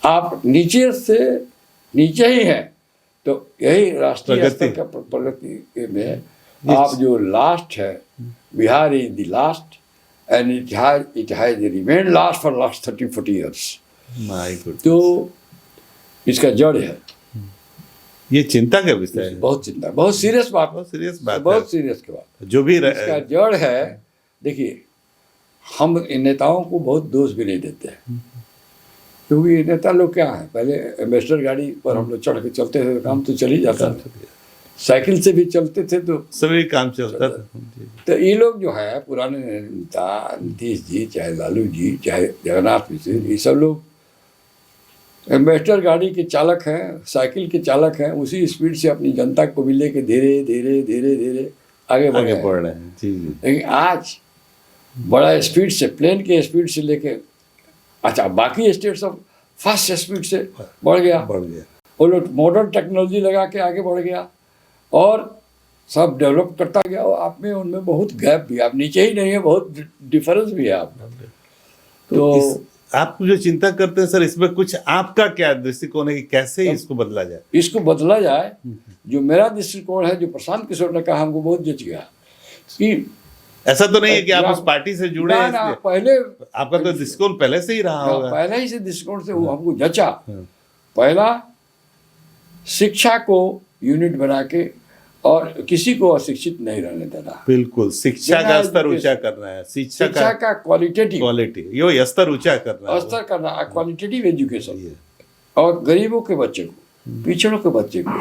आप नीचे से नीचे ही हैं। तो यही राष्ट्रीय स्तर का प्रगति में आप जो लास्ट है, Bihar is the last and it has remain last for last 30-40 years. My God. तो इसका जड़ है। ये चिंता का विषय है, बहुत चिंता, बहुत सीरियस बात, बहुत सीरियस बात, बहुत सीरियस की बात जो भी इसका जड़ है। देखिए, हम इन नेताओं को बहुत दोष भी नहीं देते हैं, क्योंकि ये नेता लोग क्या है, पहले एम्बेसडर गाड़ी पर हम लोग चढ़ के चलते थे, काम तो चल ही जाता था। साइकिल से भी चलते थे तो सभी काम चलता था। तो ये लोग जो है पुराने नेता, नीतीश जी, चाहे लालू जी, चाहे जगन्नाथ मिश्र, ये सब लोग एम्बेसडर गाड़ी के चालक हैं, साइकिल के चालक हैं। उसी स्पीड से अपनी जनता को भी लेके धीरे धीरे धीरे धीरे आगे बढ़ रहे हैं। जी जी। लेकिन आज बड़ा स्पीड से, प्लेन के स्पीड से लेके, अच्छा, बाकी स्टेट सब फास्ट स्पीड से बढ़ गया। वो लोग मॉडर्न टेक्नोलॉजी लगा के आगे बढ़ गया और सब डेवलप करता गया। और आप में उनमें बहुत गैप भी, आप नीचे ही नहीं है, बहुत डिफरेंस भी है आप में। तो आप जो चिंता करते हैं सर, इसमें कुछ आपका क्या दृष्टिकोण है कि कैसे इसको बदला जाए? इसको बदला जाए, जो मेरा दृष्टिकोण है, जो प्रशांत किशोर ने कहा, हमको बहुत जच गया कि ऐसा तो नहीं है कि आप उस पार्टी से जुड़े हैं इसलिए। पहले आपका तो दृष्टिकोण पहले से ही रहा होगा। पहले ही से दृष्टिकोण से वो हमको जचा। पहला, शिक्षा को यूनिट बना के और किसी को अशिक्षित नहीं रहने देना। बिल्कुल, शिक्षा का स्तर ऊंचा करना है। शिक्षा का क्वालिटी, यो स्तर ऊंचा करना है, स्तर करना, क्वालिटेटिव एजुकेशन। और गरीबों के बच्चे को, पिछड़ों के बच्चे को,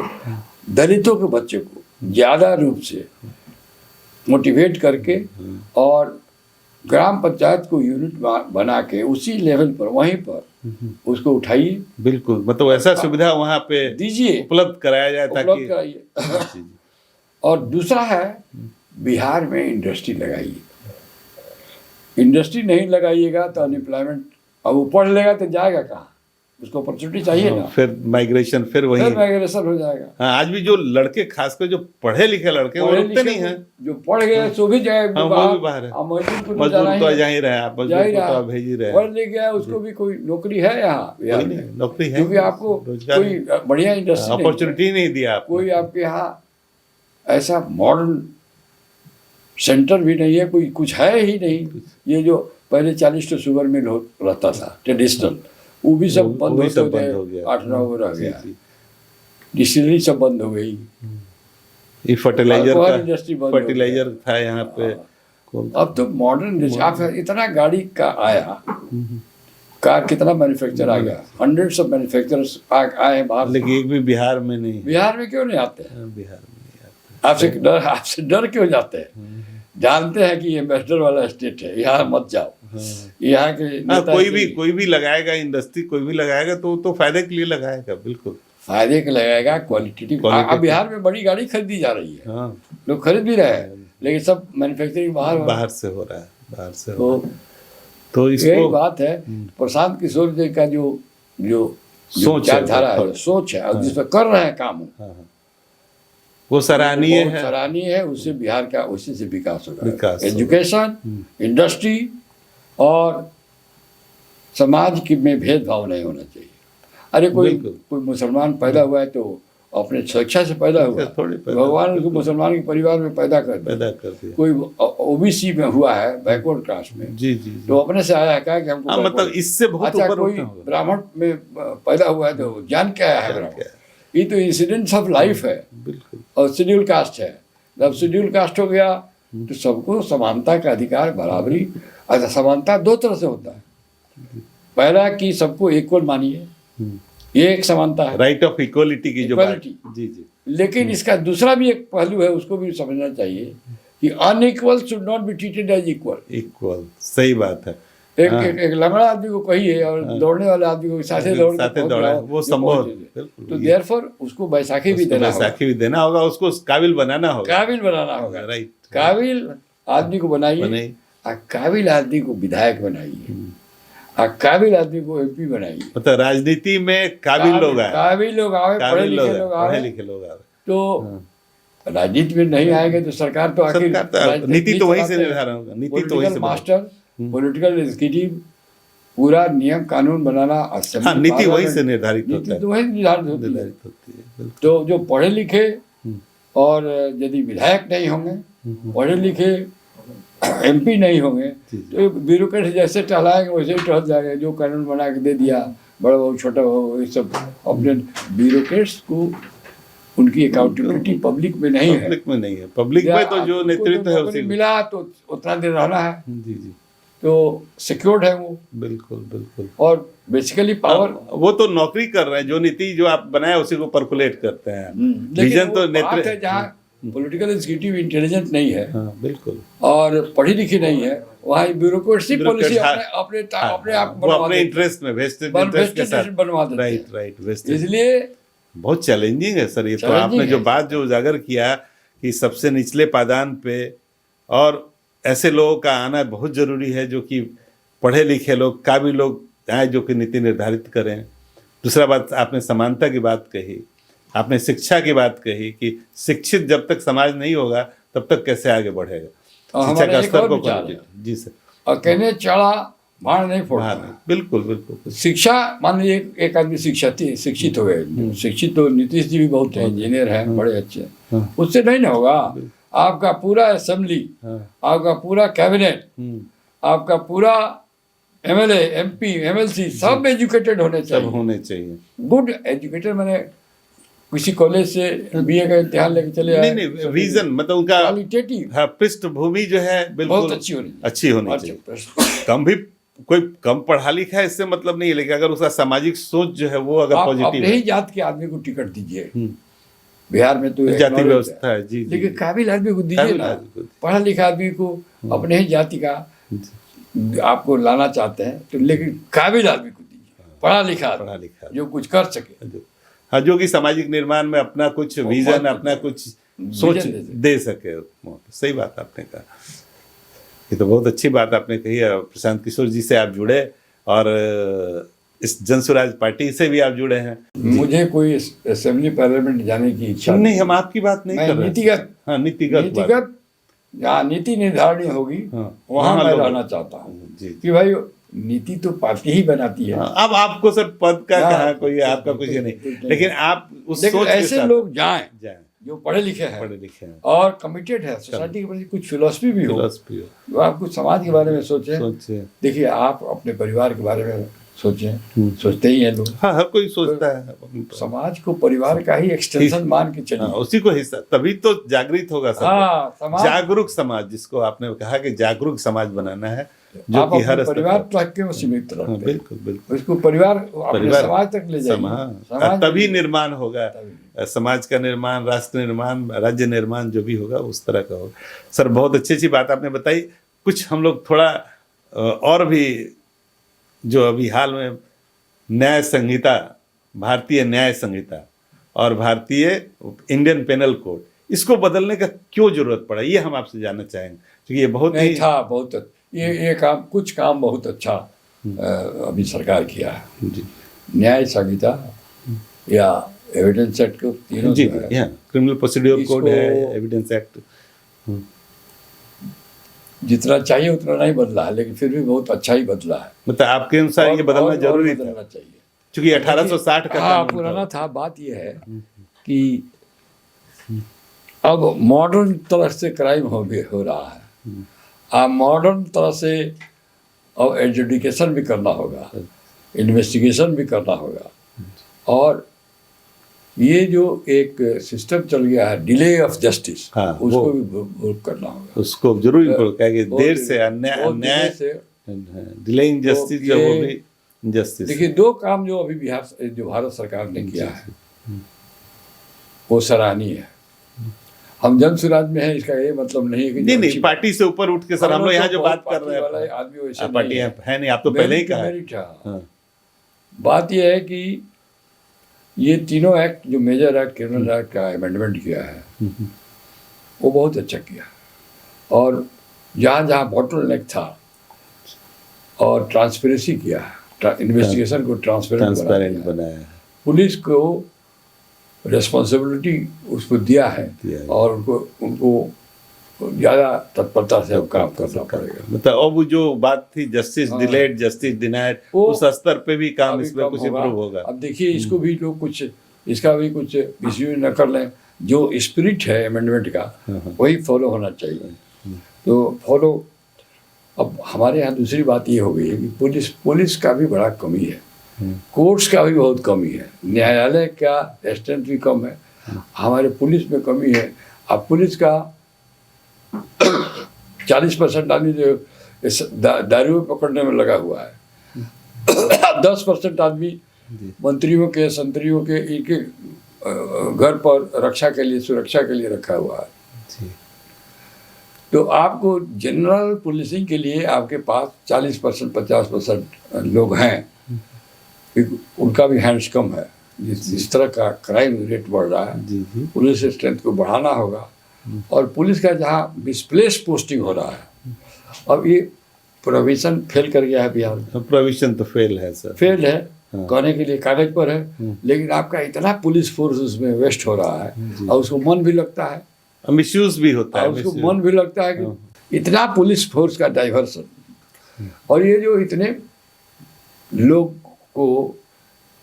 दलितों के बच्चे को ज्यादा रूप से मोटिवेट करके और ग्राम पंचायत को यूनिट बना के उसी लेवल पर, वहीं पर उसको उठाइए। बिल्कुल, मतलब ऐसा सुविधा वहाँ पे दीजिए, उपलब्ध कराया जाए ताकि कराइए। और दूसरा है, बिहार में इंडस्ट्री लगाइए। इंडस्ट्री नहीं लगाइएगा तो अनएम्प्लॉयमेंट, अब वो पढ़ लेगा तो जाएगा कहाँ? उसको अपॉर्चुनिटी चाहिए ना। फिर माइग्रेशन, फिर वही माइग्रेशन हो जाएगा। हाँ, आज भी जो लड़के, खासकर जो पढ़े लिखे लड़के, वो रुकते नहीं हैं। जो पढ़ गए सो भी जाए, वो भी बाहर है। मजदूर तो जा ही रहे हैं, मजदूर को तो भेज ही रहे हैं। पढ़ ले गया, उसको भी कोई नौकरी है यहाँ बिहार में? नौकरी है, क्योंकि आपको कोई बढ़िया इंडस्ट्री, अपॉर्चुनिटी नहीं दिया आपको। कोई आपके यहाँ ऐसा मॉडर्न सेंटर भी नहीं है, कोई कुछ है ही नहीं। ये जो पहले 40 शुगर मिल रहता था ट्रेडिशनल, वो भी सब बंद हो गया। 8-9 रह गया। डिस्टिलरी सब बंद हो गई। ये इंडस्ट्री फर्टिलाइजर था यहाँ पे। अब तो मॉडर्न इतना गाड़ी का आया, कार कितना मैन्युफैक्चर आ गया, 100 मैन्युफैक्चरर्स आए बाहर। लेकिन एक भी बिहार में नहीं। बिहार में क्यों नहीं आते? बिहार में नहीं आते। आपसे डर क्यों जाते हैं? जानते हैं कि ये एम्बेसडर वाला स्टेट है, यहाँ मत जाओ। यहाँ के कोई भी लगाएगा इंडस्ट्री, कोई भी लगाएगा तो फायदे के लिए लगाएगा। बिल्कुल फायदे के लगाएगा, क्वालिटेटिव। अब बिहार में बड़ी गाड़ी खरीदी जा रही है। हाँ, लोग खरीद भी रहे हैं, लेकिन सब मैन्युफैक्चरिंग बाहर से हो रहा है, बाहर से। तो यही बात है। प्रशांत किशोर जी का जो विचारधारा है, सोच है, और जिस पर कर रहे हैं काम, वो सराहनीय है। सराहनीय है। उससे बिहार का उसी से विकास होगा। एजुकेशन, इंडस्ट्री और समाज की में भेदभाव नहीं होना चाहिए। अरे कोई मुसलमान पैदा हुआ है तो अपने स्वेच्छा से पैदा हुआ, भगवान उसको मुसलमान के परिवार में पैदा कर दिया। कोई ओबीसी में हुआ है, बैकवर्ड कास्ट में, जी, तो अपने से आया है क्या कि हमको, मतलब इससे बहुत ऊपर। कोई ब्राह्मण में पैदा हुआ है तो जान क्या है ब्राह्मण? ये तो इंसिडेंट्स ऑफ लाइफ है। बिल्कुल। और शेड्यूल कास्ट है, जब शेड्यूल कास्ट हो गया तो सबको समानता का अधिकार, बराबरी। अच्छा, समानता दो तरह से होता है। पहला कि सबको इक्वल मानिए, ये एक समानता है, राइट ऑफ इक्वलिटी की जो बात। Equality। जी जी, लेकिन इसका दूसरा भी एक पहलू है, उसको भी समझना चाहिए कि unequal should not be treated as equal. Equal, सही बात है। एक लंगड़ा आदमी को कहिए और दौड़ने वाले आदमी को साथे दौड़ के साथे पहुंच दौड़ा, जाओ, वो ये संभव पहुंच है, जाए। बिल्कुल। तो देयरफॉर उसको बैसाखी भी उसको देना होगा, बैसाखी भी देना होगा, उसको उस काबिल बनाना होगा। काबिल बनाना होगा। राइट, काबिल आदमी को बनाइए, बनाइए। और काबिल आदमी को विधायक बनाइए, और काबिल आदमी को एमपी बनाइए। मतलब राजनीति में काबिल लोग आए, काबिल लोग आए, पढ़े काबिल लिखे लोग पढ़े आए। लिखे लोग आए। तो राजनीति में नहीं आएंगे तो सरकार तो आखिर सरकार तो राजनीति नीति तो वहीं से चलाते हैं। निर्धारण होगा, नीति तो वहीं पॉलिटिकल से मास्टर, पॉलिटिकल एग्जीक्यूटिव, पूरा नियम कानून बनाना, असेंबली, हाँ, नीति वहीं पार्लियामेंट, से निर्धारित नीति होता है, तो वहीं निर्धारित होती है। निर्धारित होती है, बिल्कुल। तो जो पढ़े लिखे और यदि विधायक नहीं होंगे, पढ़े लिखे एमपी नहीं होंगे, तो ब्यूरोक्रेट जैसे टहलाएंगे वैसे ही टहल जाएंगे, जो कानून बना के दे दिया, बड़ा हो छोटा हो, ये सब। अपने ब्यूरोक्रेट्स को उनकी अकाउंटेबिलिटी पब्लिक में नहीं है। पब्लिक में नहीं है, पब्लिक में तो जो नेतृत्व है उसी मिला तो उतना दिन रहना है, जी जी, तो सिक्योर्ड है वो। बिल्कुल बिल्कुल। और बेसिकली पावर, वो तो नौकरी कर रहे हैं, जो नीति जो आप बनाए उसी को परकुलेट करते हैं। विजन तो नेतृत्व, जहाँ पॉलिटिकल एग्जीक्यूटिव इंटेलिजेंट नहीं है हाँ बिल्कुल, और पढ़ी लिखी नहीं है, वहाँ ब्यूरोक्रेसी पॉलिसी हाँ, अपने आप वो अपने इंटरेस्ट में, वेस्टेड इंटरेस्ट के साथ बनवा देते हैं। Right right, wasted. इसलिए बहुत चैलेंजिंग है सर ये तो। Challenging आपने जो है। बात जो उजागर किया कि सबसे निचले पायदान पे और ऐसे लोगों का आना बहुत जरूरी है, जो कि पढ़े लिखे लोग, काबिल लोग आए, जो कि नीति निर्धारित करें। दूसरा बात, आपने समानता की बात कही, आपने शिक्षा की बात कही कि शिक्षित जब तक समाज नहीं होगा तब तक कैसे आगे बढ़ेगा, और शिक्षा हमारा का एक स्तर और को विचार कम। है, जी सर, और कहने चढ़ा भाड़ नहीं फोड़ना। हाँ, बिल्कुल बिल्कुल। शिक्षा, मान लीजिए एक आदमी शिक्षित हो गए, शिक्षित तो नीतीश जी भी बहुत है, इंजीनियर हैं, बड़े अच्छे हैं, उससे नहीं ना होगा। आपका पूरा असेंबली, आपका पूरा कैबिनेट, आपका पूरा एमएलए, एमपी, एमएलसी सब एजुकेटेड होने सब चाहिए। होने चाहिए। गुड एजुकेटेड, मैंने किसी कॉलेज से बीए का इम्तिहान लेके चले आए, नहीं, विजन मतलब उनका क्वालिटेटिव, हाँ, पृष्ठभूमि जो है बिल्कुल बहुत अच्छी होनी चाहिए। अच्छी होनी चाहिए। कम भी, कोई कम पढ़ा लिखा है इससे मतलब नहीं है, लेकिन अगर उसका सामाजिक सोच जो है वो अगर आप पॉजिटिव अपने है। ही जात के आदमी को टिकट दीजिए, बिहार में तो जाति acknowledged व्यवस्था है, जी जी। लेकिन काबिल आदमी को दीजिए काबिल ना। आदमी को। पढ़ा लिखा आदमी को अपने ही जाति का आपको लाना चाहते हैं तो, लेकिन काबिल आदमी को दीजिए, पढ़ा लिखा पढ़ा आदमी लिखा जो कुछ कर सके। हाँ, जो कि सामाजिक निर्माण में अपना कुछ विजन, अपना कुछ सोच दे सके। सही बात आपने कहा, ये तो बहुत अच्छी बात आपने कही है। प्रशांत किशोर जी से आप जुड़े और इस जन स्वराज पार्टी से भी आप जुड़े हैं। मुझे कोई असेंबली पार्लियामेंट जाने की इच्छा नहीं, हम आपकी बात नहीं कर रहे। नीतिगत, हाँ, नीतिगत बात। जहाँ नीति निर्धारण होगी हाँ, वहाँ मैं लोग- रहना चाहता हूँ जी। कि भाई नीति तो पार्टी ही बनाती है। हाँ, अब आपको सर पद का हाँ, कहा कोई आपका कुछ ये नहीं, लेकिन आप उस लेकिन सोच के ऐसे साथ लोग जाएं जाएं, जो पढ़े लिखे हैं पढ़े लिखे हैं, और कमिटेड है, सोसाइटी के प्रति कुछ फिलोसफी भी हो, फिलॉसफी हो, तो आप कुछ समाज के बारे में सोचें। सोचे। देखिए, आप अपने परिवार के बारे में सोचें, सोचते ही हैं लोग। हाँ, हर कोई सोचता है। समाज को परिवार का ही एक्सटेंशन मान के हाँ, चलिए। उसी को हिस्सा, तभी तो जागृत होगा सब। हाँ, समाज, जागरूक समाज, जिसको आपने कहा कि जागरूक समाज बनाना है, जो आप कि अपने हर स्तर परिवार पर- तक क्यों सीमित हाँ, रखते हैं? बिल्कुल बिल्कुल। उसको परिवार अपने परिवार, समाज तक ले जाइए। समाज, तभी निर्माण होगा, समाज का निर्माण, राष्ट्र निर्माण, राज्य निर्माण जो भी होगा उस तरह का होगा। सर, बहुत अच्छी अच्छी बात आपने बताई। कुछ हम लोग थोड़ा और भी, जो अभी हाल में न्याय संहिता, भारतीय न्याय संहिता और भारतीय इंडियन पेनल कोड, इसको बदलने का क्यों जरूरत पड़ा, ये हम आपसे जानना चाहेंगे, क्योंकि ये बहुत नहीं ही था, बहुत ये काम, कुछ काम बहुत अच्छा अभी सरकार किया है। जी न्याय संहिता या एविडेंस एक्ट को तीनों जी, जो है, यहाँ क्रिमिनल प्रोसीड्यूर कोड है, इसको- एविडेंस एक्ट, जितना चाहिए उतना नहीं बदला है, लेकिन फिर भी बहुत अच्छा ही बदला है। मतलब आपके अनुसार ये बदलना और जरूरी था, बदलना चाहिए, क्योंकि 1860 का हाँ, कानून था। पुराना था। बात यह है कि अब मॉडर्न तरह से क्राइम हो रहा है, अब मॉडर्न तरह से अब एजुडिकेशन भी करना होगा, इन्वेस्टिगेशन भी करना होगा, और ये जो एक सिस्टम चल गया है डिले ऑफ जस्टिस, हाँ, उसको वो- भी भूल करना होगा। उसको जरूर इम्प्रूव कहेंगे। बहुत देर से अन्याय बहुत देर अन्याय से। डिलेइंग जस्टिस जो वो ये- भी जस्टिस। देखिए, दो काम जो अभी जो भारत सरकार ने किया है वो सराहनीय है। हम जन स्वराज में है, इसका ये मतलब नहीं है कि नहीं जो नहीं, अच्छी पार्टी से ऊपर उठ के सर हम लोग यहाँ जो बात कर रहे वाला हैं आदमी वैसे पार्टी नहीं है नहीं, आप तो पहले ही कहा है। मेरिट है। हाँ, बात यह है कि ये तीनों एक्ट जो मेजर एक्ट क्रिमिनल एक्ट का अमेंडमेंट किया है वो बहुत अच्छा किया। और जहाँ जहाँ बॉटलनेक था और ट्रांसपेरेंसी किया है, इन्वेस्टिगेशन को ट्रांसपेरेंट ट्रांसपेरेंट बनाया है। पुलिस को रिस्पॉन्सिबिलिटी उसको दिया है दिया है। और उनको ज़्यादा तत्परता से अब काम करना पड़ेगा। मतलब अब वो जो बात थी जस्टिस हाँ। डिलेड जस्टिस डिनाइड, वो उस स्तर पे भी काम अभी इसमें कम कुछ इम्प्रूव होगा। अब देखिए, इसको भी लोग कुछ, इसका भी कुछ मिसयूज न कर लें। जो स्पिरिट है अमेंडमेंट का वही फॉलो होना चाहिए। तो फॉलो। अब हमारे यहाँ दूसरी बात ये हो गई है कि पुलिस का भी बड़ा कमी है, कोर्ट्स का भी बहुत कमी है, न्यायालय का स्ट्रेंथ भी कम है, हमारे पुलिस में कमी है। अब पुलिस का 40% आदमी जो दारू पकड़ने में लगा हुआ है, 10% आदमी मंत्रियों के संतरियों के इनके घर पर रक्षा के लिए, सुरक्षा के लिए रखा हुआ है। जी। तो आपको जनरल पुलिसिंग के लिए आपके पास 40% 50% लोग हैं, उनका भी हैंड्स कम है। जिस तरह का क्राइम रेट बढ़ रहा है, जी जी पुलिस स्ट्रेंथ को बढ़ाना होगा। और पुलिस का जहाँ मिसप्लेस पोस्टिंग हो रहा है, अब ये प्रोविजन फेल कर गया है बिहार में। प्रोविजन तो फेल है सर। फेल है, कहने के लिए कागज पर है, लेकिन आपका इतना पुलिस फोर्स उसमें वेस्ट हो रहा है और उसको मन भी लगता है, मिसयूज भी होता है। और उसको मन भी लगता है कि इतना पुलिस फोर्स का डाइवर्सन। और ये जो इतने लोग को,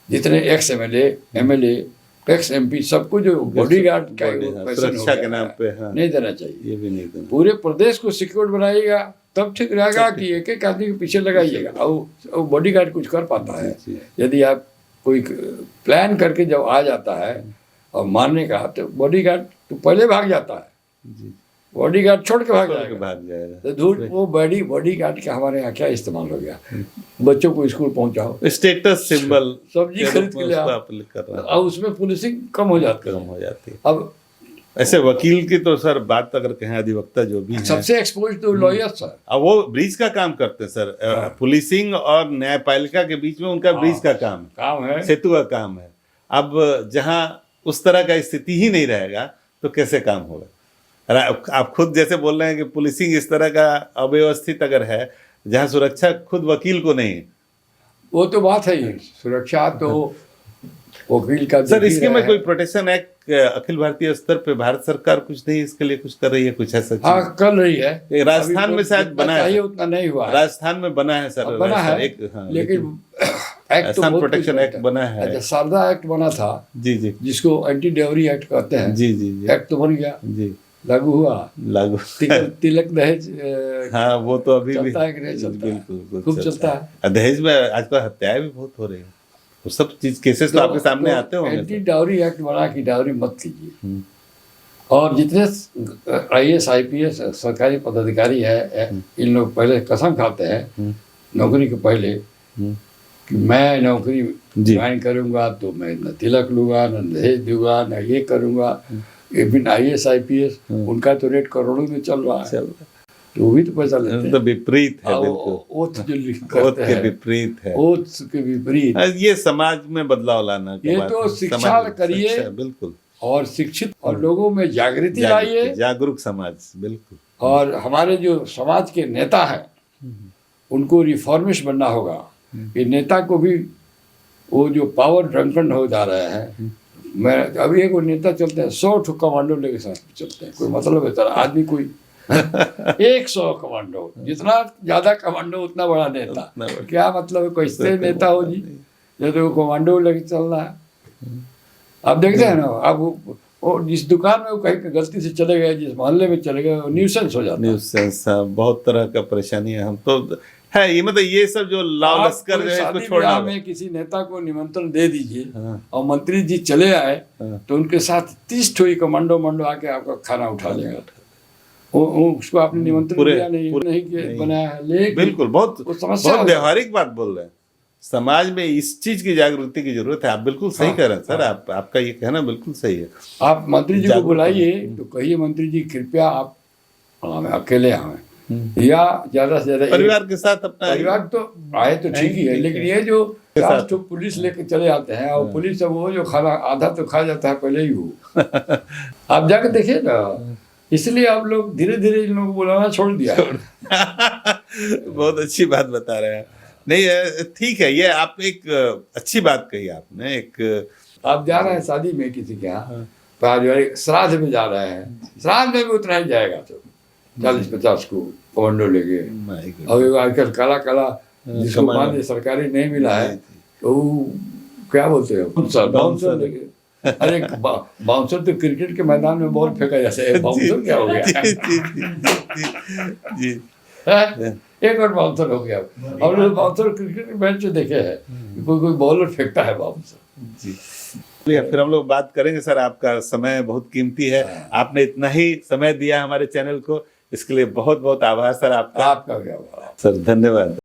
जितने एक्स एमएलए एक्स एमपी सबको जो बॉडीगार्ड का सुरक्षा के नाम पे नहीं देना चाहिए। ये भी नहीं देना। पूरे प्रदेश को सिक्योर बनाइएगा तब ठीक रहेगा कि एक एक आदमी के पीछे लगाइएगा और बॉडीगार्ड कुछ कर पाता है। यदि आप कोई प्लान करके जब आ जाता है और मारने का, तो बॉडीगार्ड तो पहले भाग जाता है, बॉडीगार्ड छोड़ के भाग जाएगा। तो धूल वो बॉडीगार्ड का हमारे यहाँ क्या इस्तेमाल हो गया, बच्चों को स्कूल पहुंचाओ, स्टेटस सिंबल, सब्जी खरीद के ले आओ, और उसमें पुलिसिंग कम हो जाती है। अब ऐसे वकील की तो सर बात अगर कहें, अधिवक्ता जो भी है, सबसे एक्सपोज तो लॉयर सर, अब वो ब्रिज का काम करते हैं सर। पुलिसिंग और न्यायपालिका के बीच में उनका ब्रिज का काम है, सेतु का काम है। अब जहाँ उस तरह का स्थिति ही नहीं रहेगा तो कैसे काम होगा? आप खुद जैसे बोल रहे हैं कि पुलिसिंग इस तरह का अव्यवस्थित अगर है जहाँ सुरक्षा खुद वकील को नहीं है, वो तो बात है ही, सुरक्षा तो वकील का सर इसके में कोई प्रोटेक्शन एक्ट अखिल भारतीय स्तर पे भारत सरकार कुछ नहीं इसके लिए कुछ कर रही है, कुछ ऐसा? हाँ, कर रही है। राजस्थान में शायद बना है, उतना नहीं हुआ, राजस्थान में बना है सर, बना है एक, हाँ, लेकिन एक्ट तो बहुत प्रोटेक्शन एक्ट बना है। अच्छा, शारदा एक्ट बना था, जी जी, जिसको एंटी डेवरी एक्ट कहते हैं। जी जी जी, एक्ट तो बन गया, जी लागू हुआ, लागू तिलक दहेज हाँ वो तो अभी भी चलता है कि नहीं चलता? बिल्कुल खूब चलता है। दहेज में आजकल हत्याएं भी बहुत हो रही है, वो सब चीज केसेस तो आपके सामने आते होंगे। एंटी डाउरी एक्ट बना कि डाउरी मत लीजिए। और जितने IAS IPS सरकारी पदाधिकारी है, इन लोग पहले कसम खाते हैं नौकरी के पहले कि मैं नौकरी ज्वाइन करूंगा तो मैं न तिलक लूंगा, न दहेज दूंगा, न ये करूंगा। इवन IAS IPS उनका तो रेट करोड़ों में चल रहा है, तो वो भी तो पैसा लेते हैं। तो विपरीत है, बिल्कुल ओथ जो ओथ के विपरीत है, ओथ के विपरीत। ये समाज में बदलाव लाना ये तो शिक्षा करिए, बिल्कुल, और शिक्षित और लोगों में जागृति लाइए, जागरूक समाज, बिल्कुल। और हमारे जो समाज के नेता हैं उनको रिफॉर्मिस्ट बनना होगा। ये नेता को भी वो जो पावर ड्रंकन हो जा रहे हैं, मैं अभी एक नेता चलते हैं 100 कमांडो लेके साथ चलते हैं, कोई मतलब है तरह आदमी कोई 100 कमांडो, जितना ज्यादा कमांडो उतना बड़ा नेता, क्या मतलब है? कैसे नेता हो जी जब तो कमांडो लेके चल रहा है। आप देखते हैं ना, अब और जिस दुकान में वो कहीं पे गलती से चले गए, जिस मोहल्ले में चले गए, वो न्यूसेंस हो जाता है। न्यूसेंस, बहुत तरह का परेशानी है। हम तो है ये मतलब ये सब जो लाव आप लश्कर कोई जो है इसको शादी छोड़ना ब्याह होगा। में किसी नेता को निमंत्रण दे दीजिए हाँ। और मंत्री जी चले आए हाँ। तो उनके साथ 30 ठोई कमांडो मंडो आके आपका खाना उठा लेगा। वो उसको आपने निमंत्रण दिया नहीं कि बनाया है, लेकिन बिल्कुल बहुत वो समस्या बहुत हो जाती है। व्यवहारिक बात बोल रहे हैं। समाज में इस चीज की जागृति की जरूरत है। आप बिल्कुल सही कह रहे हैं सर। आपका ये कहना बिल्कुल सही है। आप मंत्री जी को जागरूक बुलाइए तो कहिए मंत्री जी कृपया आप हमें अकेले आए या ज्यादा से ज्यादा परिवार के साथ अपना परिवार तो आए तो ठीक ही है, लेकिन ये जो के साथ। 4 पुलिस लेके चले आते हैं और पुलिस अब वो जो खाना आधा तो खा जाता है पहले ही वो आप जाके देखिए ना। इसलिए आप लोग धीरे धीरे इन लोगों को बुलाना छोड़ दिया है। बहुत अच्छी बात बता रहे हैं। नहीं ठीक है, ये आप एक अच्छी बात कही आपने। एक आप जा रहे हैं शादी में किसी के यहाँ, पारिवारिक श्राद्ध में जा रहे हैं, श्राद्ध में भी उतना ही जाएगा तो 40-50 को कमांडो लेके। My God। अब आजकल काला काला जिसको मान लीजिए सरकारी नहीं मिला है तो वो क्या बोलते हैं बाउंसर लेके। अरे बाउंसर तो क्रिकेट के मैदान में बॉल फेंका जैसे, बाउंसर क्या हो गया? जी एक और बाउंसर हो गया। हम लोग बाउंसर क्रिकेट के मैच में देखे हैं, कोई बॉलर फेंकता है बाउंसर। जी फिर हम लोग बात करेंगे सर। आपका समय बहुत कीमती है। आपने इतना ही समय दिया हमारे चैनल को, इसके लिए बहुत बहुत आभार सर आपका। आपका क्या? सर धन्यवाद।